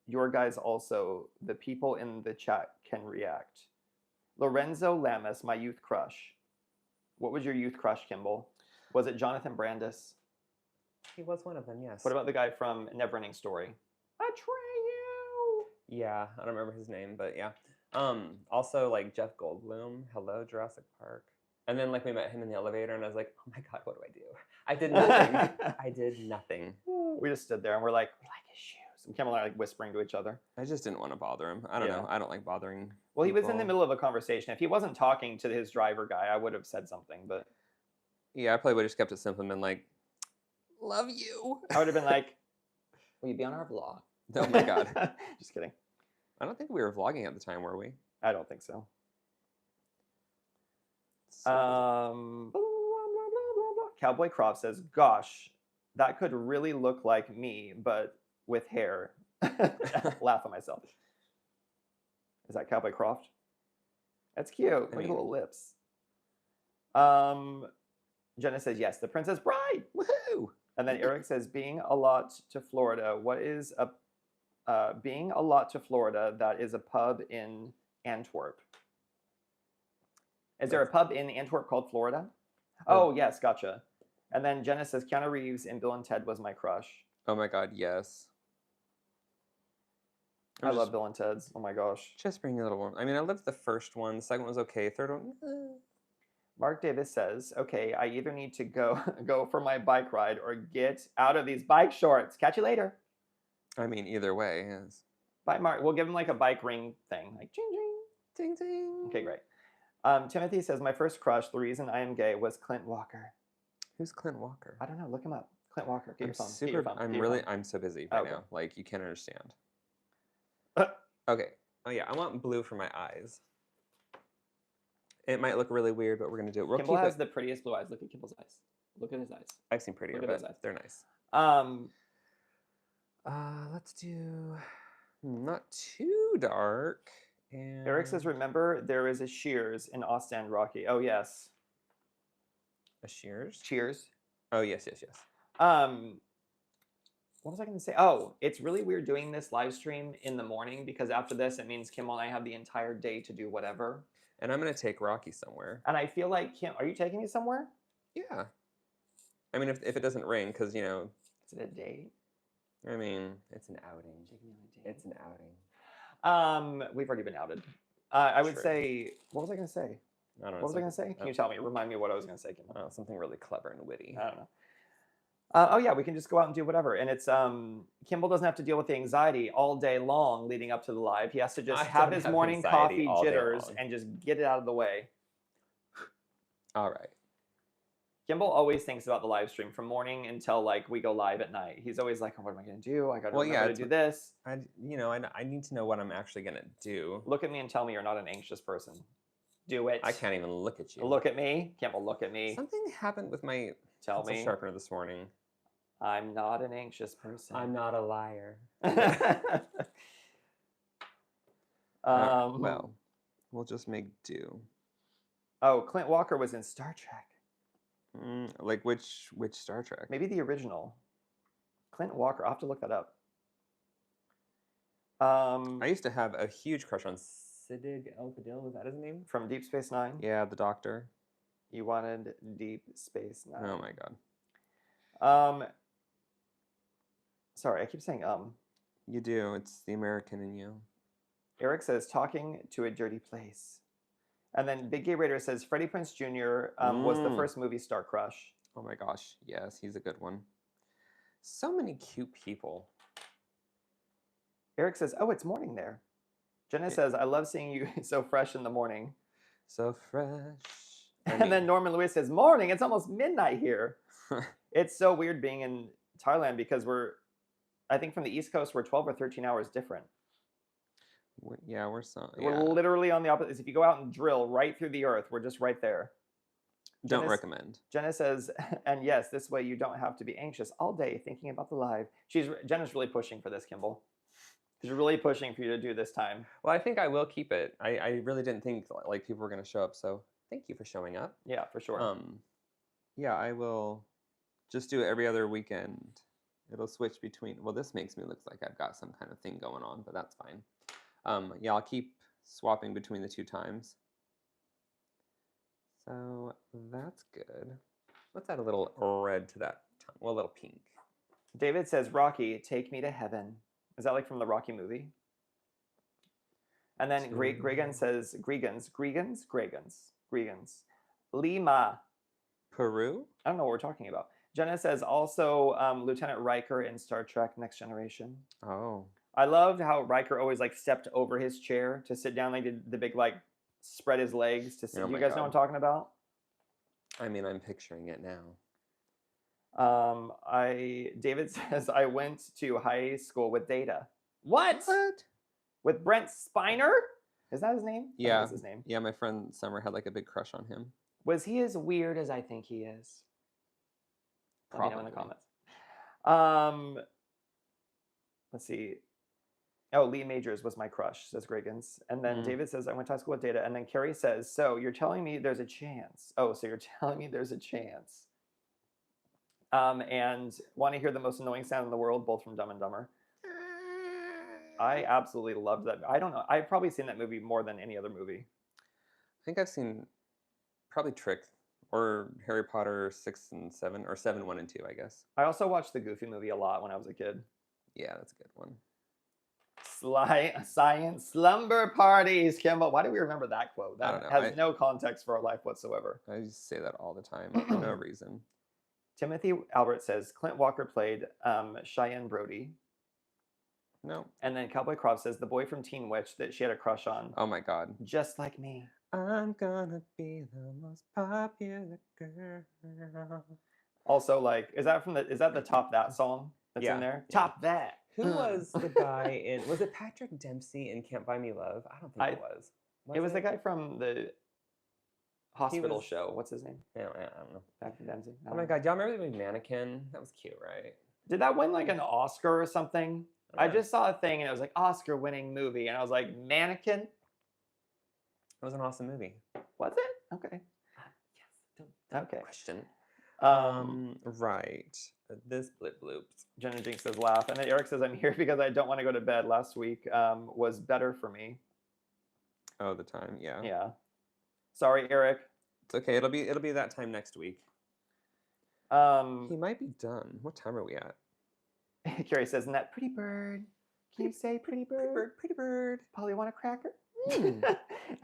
your guys also? The people in the chat can react. Lorenzo Lamas, my youth crush. What was your youth crush, Kimball? Was it Jonathan Brandis? He was one of them, yes. What about the guy from Neverending Story? Atreyu! Yeah, I don't remember his name, but yeah. Also like Jeff Goldblum, hello Jurassic Park. And then like we met him in the elevator and I was like, oh my God, what do I do? I did nothing. I did nothing. We just stood there and we're like, we like his shoes. And Kim and I like whispering to each other. I just didn't want to bother him. I don't Yeah. know. I don't like bothering. Well, he was in the people. middle of a conversation. If he wasn't talking to his driver guy, I would have said something, but Yeah, I probably would have just kept it simple and been like, "Love you." I would have been like, will you be on our vlog? Oh my God. Just kidding. I don't think we were vlogging at the time, were we? I don't think so. So- Blah, blah, blah, blah. Cowboy Crop says, gosh, that could really look like me, but with hair. Laugh at myself. Is that Cowboy Croft? That's cute. Look at the little lips. Jenna says, yes, the Princess Bride. Woohoo! And then Eric says, being a lot to Florida. What is a being a lot to Florida? That is a pub in Antwerp. Is there a pub in Antwerp called Florida? Oh, yes, gotcha. And then Jenna says, Keanu Reeves in Bill and Ted was my crush. Oh my God, yes. I love Bill and Ted's. Oh my gosh. Just bring a little warm. I mean, I loved the first one. The second one was okay. Third one, Mark Davis says, okay, I either need to go for my bike ride or get out of these bike shorts. Catch you later. I mean, either way, yes. Bye, Mark. We'll give him like a bike ring thing. Like, ching, ching. Ding ding. Okay, great. Timothy says, my first crush, the reason I am gay, was Clint Walker. Who's Clint Walker? I don't know. Look him up. Clint Walker. Get I'm your phone. super. Get your phone. I'm Get your really. phone. I'm so busy right Okay. now. Like you can't understand. Okay. Oh yeah, I want blue for my eyes. It might look really weird, but we're gonna do it. We'll Kimball keep has it. the prettiest blue eyes. Look at Kimball's eyes. Look at his eyes. I've seen prettier, look at those but eyes. they're nice. Let's do not too dark. And Eric says, remember, there is a Shears in Austin, Rocky. Oh, yes. a shears. Cheers. Oh yes, yes, yes. What was I going to say? Oh, it's really weird doing this live stream in the morning because after this, it means Kimball and I have the entire day to do whatever. And I'm gonna take Rocky somewhere. And I feel like, Kim, are you taking me somewhere? Yeah. I mean, if it doesn't rain, because you know. Is it a date? I mean, It's an outing. Taking me on a date? It's an outing. We've already been outed. I would True. say, what was I going to say? I don't know. What was I going to say? Can you tell me? Remind me what I was going to say, Kimball. Something really clever and witty. I don't know. Oh yeah, we can just go out and do whatever. And it's Kimball doesn't have to deal with the anxiety all day long leading up to the live. He has to just I have don't his have morning anxiety coffee all day jitters long. and just get it out of the way. All right. Kimball always thinks about the live stream from morning until like we go live at night. He's always like, oh, what am I going to do? I got to remember to it's do this. I need to know what I'm actually gonna do. Look at me and tell me you're not an anxious person. Do it. I can't even look at you. Look at me. Kimball, look at me. Something happened with my Tell pencil me. sharpener this morning. I'm not an anxious person. I'm not a liar. Well, we'll just make do. Oh, Clint Walker was in Star Trek. Like which Star Trek? Maybe the original. Clint Walker. I'll have to look that up. I used to have a huge crush on Siddig El-Fadil. Was that his name? From Deep Space Nine. Yeah, the Doctor. You wanted Deep Space Nine. Oh my God. Sorry, I keep saying You do. It's the American in you. Eric says talking to a dirty place. And then Big Gay Raider says Freddie Prinze Jr. Was the first movie star crush. Oh my gosh. Yes, he's a good one. So many cute people. Eric says, oh, it's morning there. Jenna says, I love seeing you so fresh in the morning. So fresh. And then Norman Lewis says, morning, it's almost midnight here. It's so weird being in Thailand because I think from the East Coast, we're 12 or 13 hours different. Yeah, we're so. We're Yeah. literally on the opposite. If you go out and drill right through the earth, we're just right there. Don't recommend. Jenna says, and yes, this way you don't have to be anxious all day thinking about the live. Jenna's really pushing for this, Kimball. She's really pushing for you to do this time. Well, I think I will keep it. I really didn't think like people were going to show up, so thank you for showing up. Yeah, for sure. Yeah, I will just do it every other weekend. It'll switch between. Well, this makes me look like I've got some kind of thing going on, but that's fine. Yeah, I'll keep swapping between the two times. So that's good. Let's add a little red to that tongue. Well, a little pink. David says, Rocky, take me to heaven. Is that like from the Rocky movie? And then Gregan says, Gregans. Lima. Peru? I don't know what we're talking about. Jenna says also Lieutenant Riker in Star Trek Next Generation. Oh. I loved how Riker always like stepped over his chair to sit down. Like did the big like spread his legs to sit. Oh You my guys know what I'm talking about? I mean, I'm picturing it now. David says I went to high school with Data. What? With Brent Spiner? Is that his name? Yeah. That is his name. Yeah, my friend Summer had like a big crush on him. Was he as weird as I think he is? Let me know in the Probably. comments. Let's see. Oh, Lee Majors was my crush, says Grigans. And then David says, I went to high school with Data. And then Carrie says, so you're telling me there's a chance. Oh, so you're telling me there's a chance. And want to hear the most annoying sound in the world, both from Dumb and Dumber. I absolutely loved that. I don't know. I've probably seen that movie more than any other movie. I think I've seen probably Trick or Harry Potter 6 and 7, or 7, 1 and 2, I guess. I also watched the Goofy movie a lot when I was a kid. Yeah, that's a good one. Science slumber parties, Kimball. Why do we remember that quote? I That don't know. has no context for our life whatsoever. I just say that all the time for no reason. Timothy Albert says Clint Walker played Cheyenne Brody. No. And then Cowboy Croft says the boy from Teen Witch that she had a crush on. Oh my God. Just like me. I'm gonna be the most popular girl. Also, like, is that the Top That song that's in there? Yeah. Top That. Who was the guy in? Was it Patrick Dempsey in Can't Buy Me Love? I don't think it was. It was the guy from the hospital was- show. What's his name? Yeah, I don't know. Patrick Dempsey. Oh my God, y'all remember the movie Mannequin? That was cute, right? Did that win like an Oscar or something? I just saw a thing and it was like Oscar-winning movie, and I was like, Mannequin. It was an awesome movie. Was it? Okay. Yes. Okay. Question. Right. This blip bloops. Jenna Jinx says laugh, and then Eric says I'm here because I don't want to go to bed. Last week was better for me. Oh, the time. Yeah. Yeah. Sorry, Eric. It's okay. It'll be that time next week. He might be done. What time are we at? Carrie says, "And that pretty bird. Can you say pretty bird? Pretty bird. Polly want a cracker?" And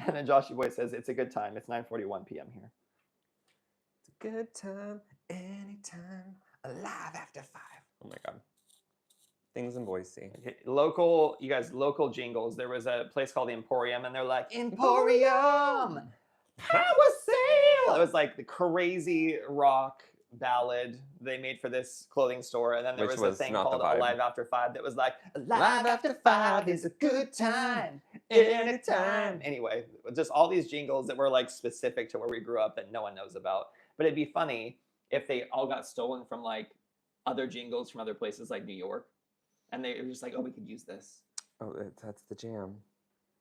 then Joshy Boy says, "It's a good time. It's 9:41 p.m. here." It's a good time, anytime, alive after 5. Oh my God. Things in Boise. Okay, local jingles. There was a place called the Emporium, and they're like, Emporium! Power sale! It was like the crazy rock ballad they made for this clothing store. And then there Which was a was thing not the called vibe. Alive After 5 that was like, Alive After 5 is a good time, anytime. Anyway, just all these jingles that were like specific to where we grew up that no one knows about. But it'd be funny if they all got stolen from like other jingles from other places like New York. And they were just like, oh, we could use this. Oh, that's the jam.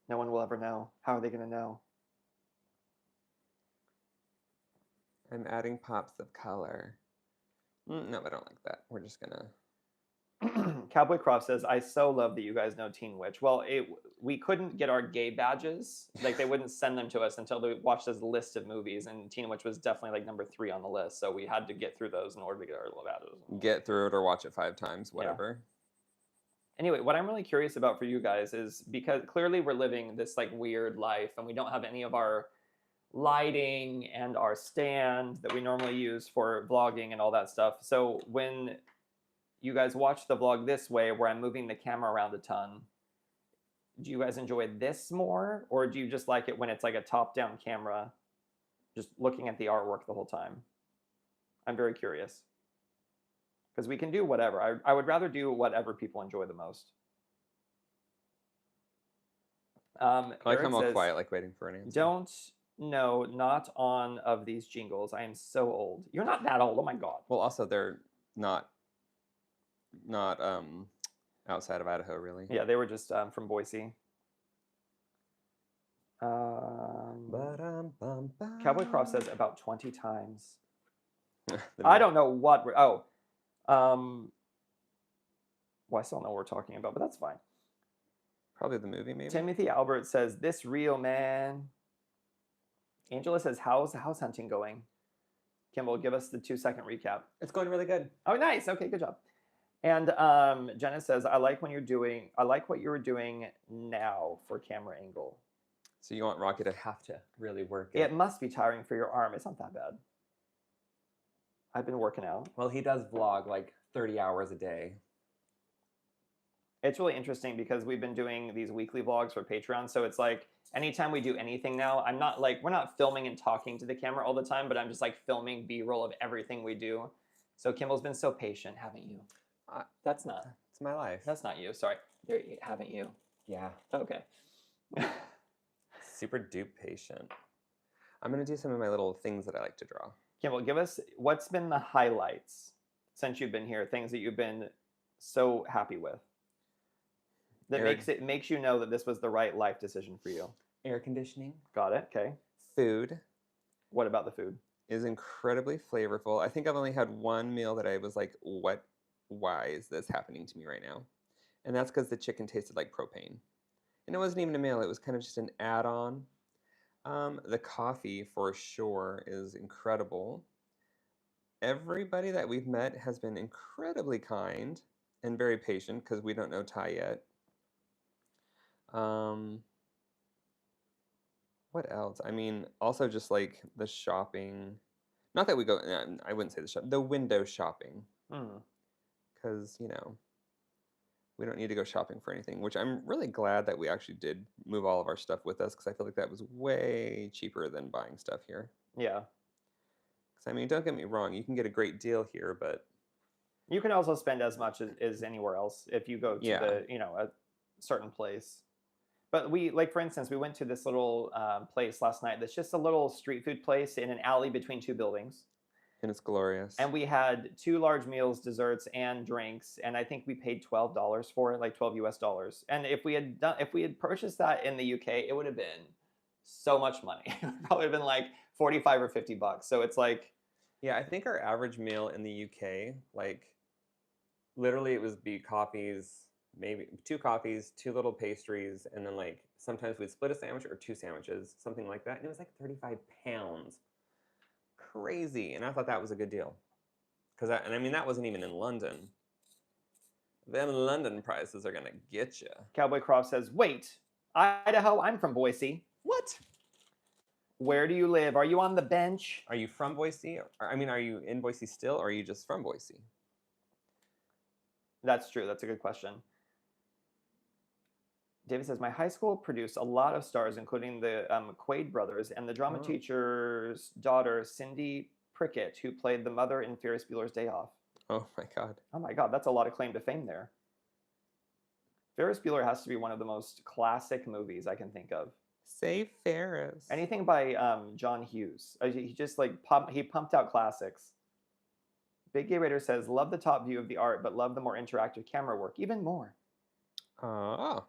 No one will ever know. How are they going to know? I'm adding pops of color. No, I don't like that. We're just gonna. Cowboy Croft says, I so love that you guys know Teen Witch. Well, we couldn't get our gay badges. Like, they wouldn't send them to us until they watched this list of movies. And Teen Witch was definitely like number 3 on the list. So we had to get through those in order to get our badges. Get through it or watch it 5 times, whatever. Anyway, what I'm really curious about for you guys is because clearly we're living this like weird life and we don't have any of our lighting and our stand that we normally use for vlogging and all that stuff. So when you guys watch the vlog this way where I'm moving the camera around a ton, do you guys enjoy this more, or do you just like it when it's like a top-down camera just looking at the artwork the whole time? I'm very curious. Because we can do whatever. I would rather do whatever people enjoy the most. Like I'm all quiet, like waiting for an answer. No, not on of these jingles. I am so old. You're not that old. Oh my God. Well, also they're not outside of Idaho, really. Yeah, they were just from Boise. Cowboy Croft says about 20 times. I don't know what we're... Oh. Well, I still don't know what we're talking about, but that's fine. Probably the movie, maybe. Timothy Albert says, this real man. Angela says, how's the house hunting going? Kimball, give us the 2-second recap. It's going really good. Oh, nice. Okay, good job. And Jenna says, I like what you were doing now for camera angle. So you want Rocky to Have to really work It must be tiring for your arm. It's not that bad. I've been working out. Well, he does vlog like 30 hours a day. It's really interesting because we've been doing these weekly vlogs for Patreon. So it's like anytime we do anything now, I'm not like, we're not filming and talking to the camera all the time, but I'm just like filming B-roll of everything we do. So Kimmel's been so patient, haven't you? That's not. It's my life. That's not you. Sorry. There, haven't you? Yeah. Okay. super dupe patient. I'm gonna do some of my little things that I like to draw. Kimball, give us what's been the highlights since you've been here, things that you've been so happy with. That makes you know that this was the right life decision for you. Air conditioning. Got it. Okay. Food What about the food? is incredibly flavorful. I think I've only had one meal that I was like, why is this happening to me right now? And that's because the chicken tasted like propane. And it wasn't even a meal, it was kind of just an add-on. The coffee for sure is incredible. Everybody that we've met has been incredibly kind and very patient because we don't know Thai yet. What else? I mean, also just like the shopping. Not that we go, I wouldn't say the window shopping. Because, you know, we don't need to go shopping for anything, which I'm really glad that we actually did move all of our stuff with us because I feel like that was way cheaper than buying stuff here. Yeah. Because, I mean, don't get me wrong, you can get a great deal here, but you can also spend as much as anywhere else if you go to the, you know, a certain place. But we, like, for instance, we went to this little place last night that's just a little street food place in an alley between two buildings. And it's glorious. And we had 2 large meals, desserts, and drinks, and I think we paid $12 for it, like 12 US dollars. And if we had purchased that in the UK, it would have been so much money. It would probably have been like 45 or 50 bucks. So it's like, yeah, I think our average meal in the UK, like, literally it was coffees, maybe 2 coffees, 2 little pastries, and then like sometimes we'd split a sandwich or 2 sandwiches, something like that. And it was like 35 pounds. Crazy. And I thought that was a good deal. And I mean, that wasn't even in London. Them London prices are going to get you. Cowboy Croft says, wait, Idaho, I'm from Boise. What? Where do you live? Are you on the bench? Are you from Boise? I mean, are you in Boise still, or are you just from Boise? That's true. That's a good question. David says, my high school produced a lot of stars, including the Quaid brothers and the drama teacher's daughter, Cindy Prickett, who played the mother in Ferris Bueller's Day Off. Oh my God. Oh my God, that's a lot of claim to fame there. Ferris Bueller has to be one of the most classic movies I can think of. Say Ferris. Anything by John Hughes. He just like he pumped out classics. Big Gay Raider says, love the top view of the art, but love the more interactive camera work even more. Ah.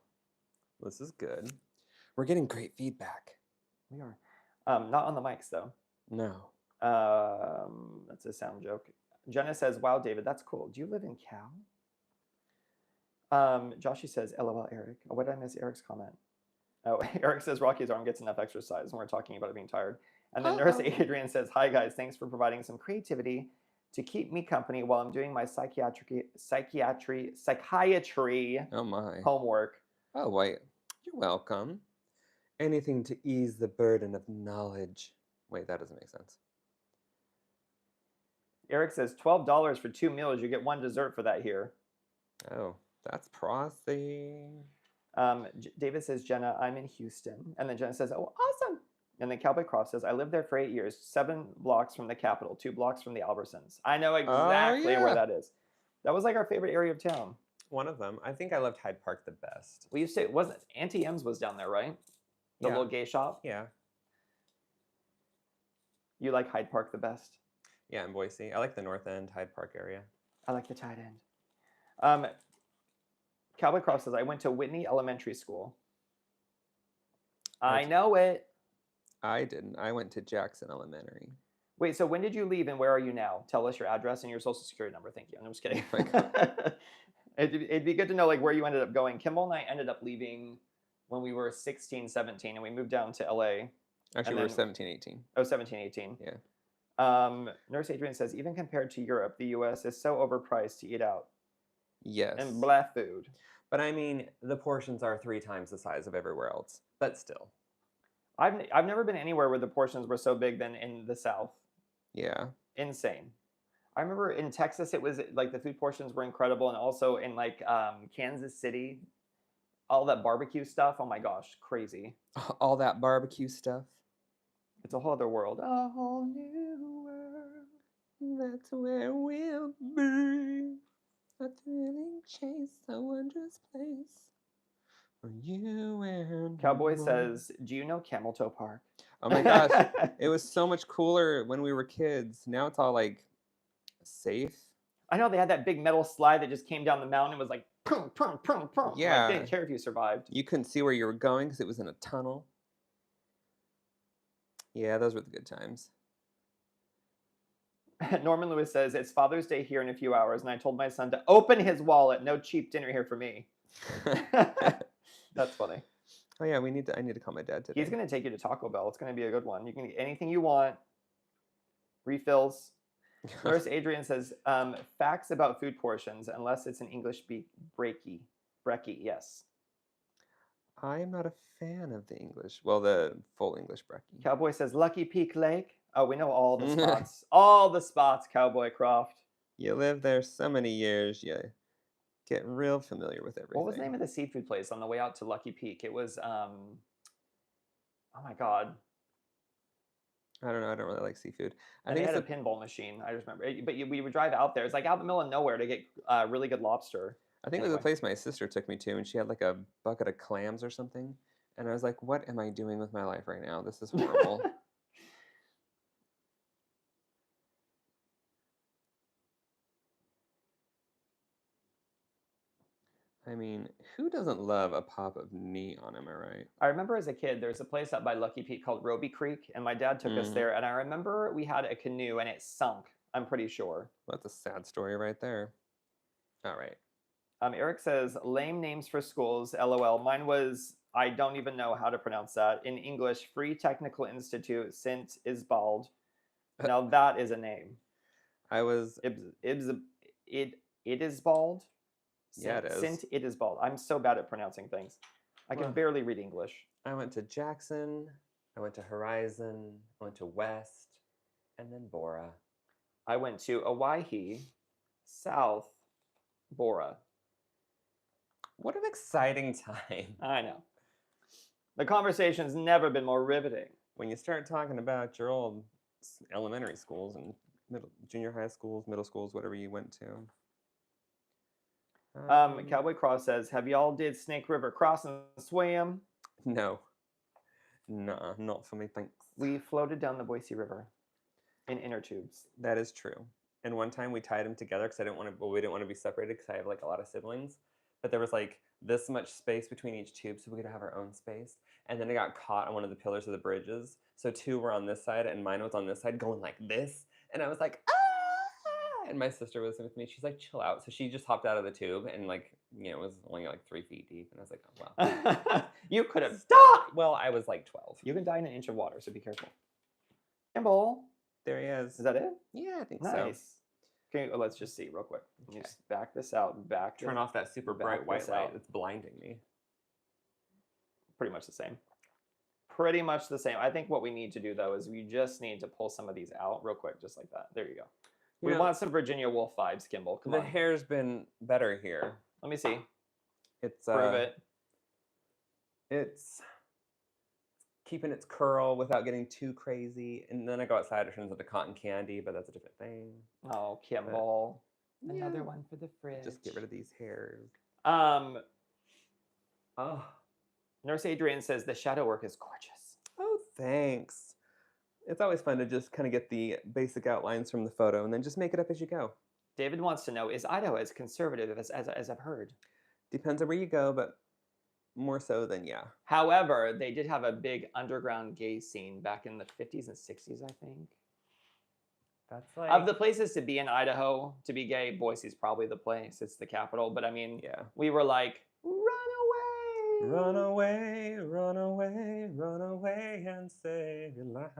This is good. We're getting great feedback. We are. Not on the mics, though. No. That's a sound joke. Jenna says, wow, David, that's cool. Do you live in Cal? Joshy says, LOL, Eric. Oh, what did I miss Eric's comment? Oh, Eric says, Rocky's arm gets enough exercise, and we're talking about it being tired. And then Nurse Adrian says, hi, guys. Thanks for providing some creativity to keep me company while I'm doing my psychiatry Oh my. homework. Oh, wait. You're welcome. Anything to ease the burden of knowledge. Wait, that doesn't make sense. Eric says, $12 for 2 meals. You get 1 dessert for that here. Oh, that's prosy. David says, Jenna, I'm in Houston. And then Jenna says, oh, awesome. And then Cowboy Croft says, I lived there for 8 years, 7 blocks from the Capitol, 2 blocks from the Albertsons. I know exactly where that is. That was like our favorite area of town. One of them. I think I loved Hyde Park the best. We used to, wasn't Auntie M's was down there, right? The little gay shop? Yeah. You like Hyde Park the best? Yeah, in Boise. I like the North End, Hyde Park area. I like the tight end. Cowboy Croft says, I went to Whitney Elementary School. I know it. I didn't. I went to Jackson Elementary. Wait, so when did you leave and where are you now? Tell us your address and your social security number. Thank you. I'm just kidding. Oh my God. It'd be good to know like where you ended up going. Kimball and I ended up leaving when we were 16, 17, and we moved down to LA. Actually, we were 17, 18. Oh, 17, 18. Yeah. Nurse Adrian says, even compared to Europe, the US is so overpriced to eat out. Yes. and black food. But I mean, the portions are 3 times the size of everywhere else. But still. I've never been anywhere where the portions were so big than in the South. Yeah. Insane. I remember in Texas, it was like the food portions were incredible, and also in like Kansas City, all that barbecue stuff. Oh my gosh, crazy! All that barbecue stuff. It's a whole other world. A whole new world. That's where we'll be. A thrilling chase, a wondrous place. For you and Cowboy me. says, "Do you know Camel Toe Park?" Oh my gosh. It was so much cooler when we were kids. Now it's all like safe. I know they had that big metal slide that just came down the mountain and was like, prum, prum, prum, prum. Yeah. Like, they didn't care if you survived. You couldn't see where you were going because it was in a tunnel. Yeah, those were the good times. Norman Lewis says, "It's Father's Day here in a few hours, and I told my son to open his wallet. No cheap dinner here for me." That's funny. Oh yeah, I need to call my dad today. He's going to take you to Taco Bell. It's going to be a good one. You can get anything you want. Refills. Nurse Adrian says, facts about food portions, unless it's an English brekkie. Brekkie, yes. I'm not a fan of the English. Well, the full English brekkie. Cowboy says, Lucky Peak Lake. Oh, we know all the spots. All the spots, Cowboy Croft. You live there so many years, you get real familiar with everything. What was the name of the seafood place on the way out to Lucky Peak? It was, oh my God. I don't know. I don't really like seafood. I And think they had it's a pinball machine. I just remember. But we would drive out there. It's like out in the middle of nowhere to get really good lobster. I think it was a place my sister took me to, and she had like a bucket of clams or something. And I was like, what am I doing with my life right now? This is horrible. I mean, who doesn't love a pop of neon, am I right? I remember as a kid, there's a place up by Lucky Peak called Roby Creek, and my dad took us there. And I remember we had a canoe, and it sunk, I'm pretty sure. Well, that's a sad story right there. All right. Eric says, lame names for schools, LOL. Mine was, I don't even know how to pronounce that. In English, Free Technical Institute, Sint Isbald. Now that is a name. I was... It is bald. Yeah, it is. Sint it is bald. I'm so bad at pronouncing things. I can barely read English. I went to Jackson. I went to Horizon. I went to West. And then Bora. I went to Owyhee, South, Bora. What an exciting time. I know. The conversation's never been more riveting. When you start talking about your old elementary schools and junior high schools, middle schools, whatever you went to. Cowboy Cross says, have y'all did Snake River Cross and swim? No. Nuh-uh, not for me, thanks. We floated down the Boise River in inner tubes. That is true. And one time we tied them together because we didn't want to be separated because I have like a lot of siblings. But there was like this much space between each tube so we could have our own space. And then I got caught on one of the pillars of the bridges. So 2 were on this side and mine was on this side going like this. And I was like, ah! And my sister was with me. She's like, chill out. So she just hopped out of the tube and like, you know, it was only like 3 feet deep. And I was like, oh, wow. You could have died. Well, I was like 12. You can die in an inch of water, so be careful. Campbell. There he is. Is that it? Yeah, I think so. Nice. Okay, let's just see real quick. Okay. Just back this out. Turn off that super bright white light. It's blinding me. Pretty much the same. Pretty much the same. I think what we need to do, though, is we just need to pull some of these out real quick, just like that. There you go. We want some Virginia Woolf vibes, Kimball. Come on. The hair's been better here. Let me see. It's Prove it. It's keeping its curl without getting too crazy. And then I go outside, it turns into cotton candy, but that's a different thing. Oh, Kimball. But, Another yeah. one for the fridge. Just get rid of these hairs. Oh. Nurse Adrian says the shadow work is gorgeous. Oh, thanks. It's always fun to just kind of get the basic outlines from the photo and then just make it up as you go. David wants to know, is Idaho as conservative as I've heard? Depends on where you go, but more so than yeah. However, they did have a big underground gay scene back in the 50s and 60s, I think. That's like... Of the places to be in Idaho, to be gay, Boise's probably the place. It's the capital. But I mean, yeah, we were like, run away. Run away, run away, run away and save your life.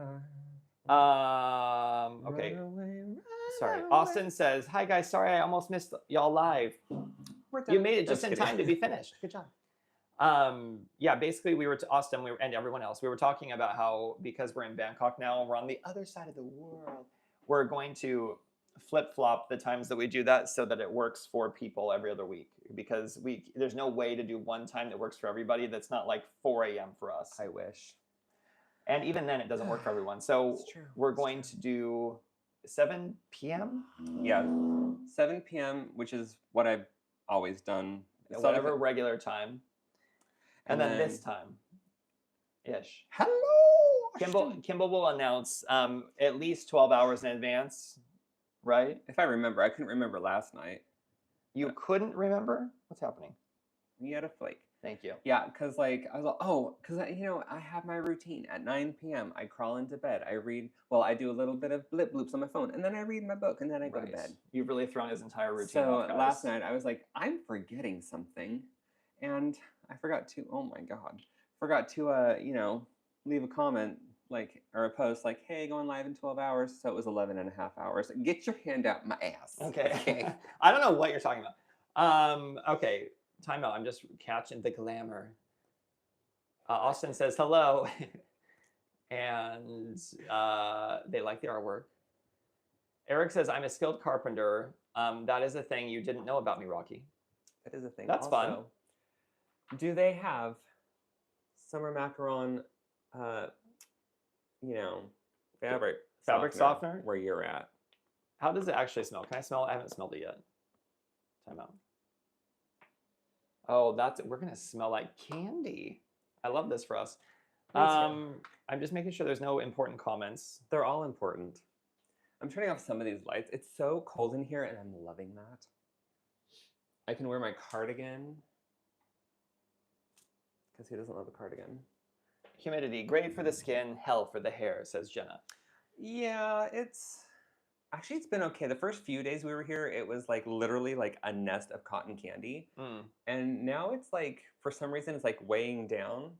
Okay. Run away, run Sorry. away. Austin says, hi guys, sorry I almost missed y'all live. we're done. You made it I'm just in kidding. time to be finished. Good job. Yeah, basically we were to Austin, and everyone else, we were talking about how because we're in Bangkok now, we're on the other side of the world. We're going to flip-flop the times that we do that so that it works for people every other week, because there's no way to do one time that works for everybody that's not like 4 a.m. for us. I wish. And even then, it doesn't work for everyone. So It's true. we're going to do 7 p.m. Yeah, 7 p.m., which is what I've always done. Whatever regular time. And then this time, ish. Hello. Kimball will announce at least 12 hours in advance, right? If I remember, I couldn't remember last night. You couldn't remember? What's happening? We had a flake. Thank you. Yeah, because like I was like, oh, because I have my routine at 9 p.m. I crawl into bed. I read. Well, I do a little bit of blip bloops on my phone, and then I read my book, and then I go to bed. You've really thrown his entire routine So off, guys. last night I was like, I'm forgetting something, and I forgot to. Oh my god, forgot to leave a comment or a post like, hey, going live in 12 hours. So it was 11 and a half hours. Get your hand out my ass. Okay. I don't know what you're talking about. Okay. Time out. I'm just catching the glamour. Austin says hello. And they like the artwork. Eric says, I'm a skilled carpenter. That is a thing you didn't know about me, Rocky. That is a thing. That's fun. Do they have summer macaron, fabric softener where you're at? How does it actually smell? Can I smell it? I haven't smelled it yet. Time out. Oh, we're gonna smell like candy. I love this for us. I'm just making sure there's no important comments. They're all important. I'm turning off some of these lights. It's so cold in here, and I'm loving that. I can wear my cardigan. Because who doesn't love a cardigan? Humidity, great for the skin, hell for the hair, says Jenna. Yeah, it's been okay. The first few days we were here, it was like literally like a nest of cotton candy. And now it's like, for some reason, it's like weighing down,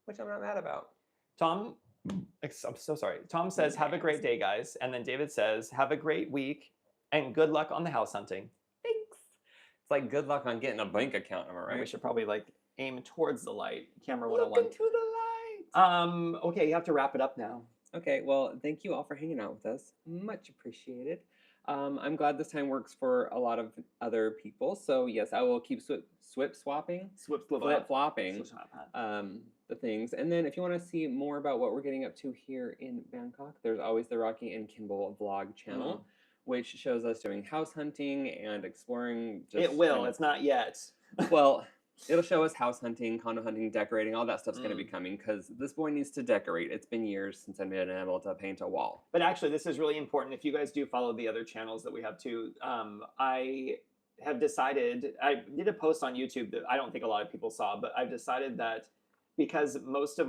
which I'm not mad about. Tom, I'm so sorry. Tom says, have a great day, guys. And then David says, have a great week and good luck on the house hunting. Thanks. It's like good luck on getting a bank account, am I right? We should probably like aim towards the light. Camera 101. Look into the light. Okay, you have to wrap it up now. Okay, well, thank you all for hanging out with us. Much appreciated. I'm glad this time works for a lot of other people. So yes, I will keep flip-flopping the things. And then if you want to see more about what we're getting up to here in Bangkok, there's always the Rocky and Kimball vlog channel, which shows us doing house hunting and exploring. It will. It's not yet. Well, it'll show us house hunting, condo hunting, decorating. All that stuff's going to be coming because this boy needs to decorate. It's been years since I've been able to paint a wall. But actually, this is really important. If you guys do follow the other channels that we have too, I have decided, I did a post on YouTube that I don't think a lot of people saw, but I've decided that because most of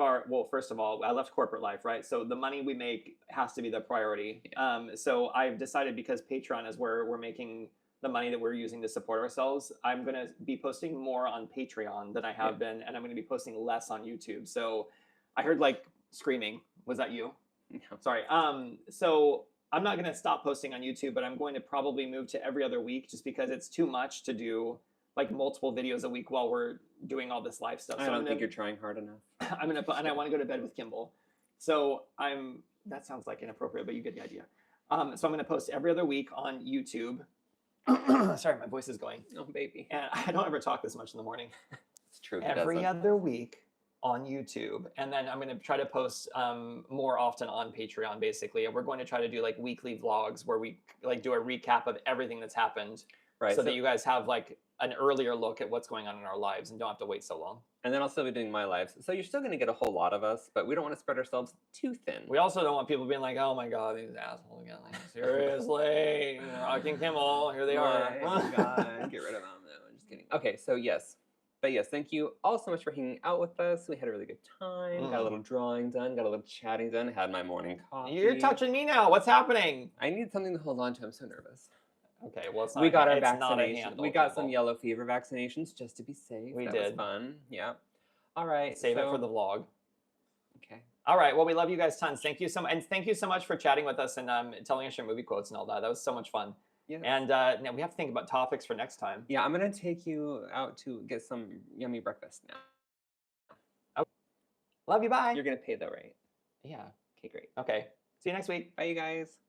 first of all, I left corporate life, right? So the money we make has to be the priority. So I've decided, because Patreon is where we're making the money that we're using to support ourselves, I'm going to be posting more on Patreon than I have been, and I'm going to be posting less on YouTube. So I heard like screaming. Was that you? No. Sorry. So I'm not going to stop posting on YouTube, but I'm going to probably move to every other week, just because it's too much to do like multiple videos a week while we're doing all this live stuff. I don't think you're trying hard enough. And I want to go to bed with Kimball. So that sounds like inappropriate, but you get the idea. So I'm going to post every other week on YouTube. Sorry, my voice is going. Oh, baby. And I don't ever talk this much in the morning. It's true. Every other week on YouTube. And then I'm going to try to post more often on Patreon, basically. And we're going to try to do like weekly vlogs where we like do a recap of everything that's happened. Right. So that you guys have like an earlier look at what's going on in our lives and don't have to wait so long. And then I'll still be doing my lives. So you're still going to get a whole lot of us, but we don't want to spread ourselves too thin. We also don't want people being like, oh my God, these assholes again. Like, seriously, Rocky and Kimball, here they are. Oh my God, get rid of them. No, I'm just kidding. Okay, so yes. But yes, thank you all so much for hanging out with us. We had a really good time. Got a little drawing done. Got a little chatting done. Had my morning coffee. You're touching me now. What's happening? I need something to hold on to. I'm so nervous. Okay, well, it's not. We got our it's vaccination. We got some yellow fever vaccinations just to be safe. We that did. Was fun. Yeah. All right. Save it for the vlog. Okay. All right. Well, we love you guys tons. Thank you so much, and thank you so much for chatting with us and telling us your movie quotes and all that. That was so much fun. Yes. And now we have to think about topics for next time. Yeah, I'm gonna take you out to get some yummy breakfast now. Love you. Bye. You're gonna pay though, right? Yeah. Okay, great. Okay. See you next week. Bye, you guys.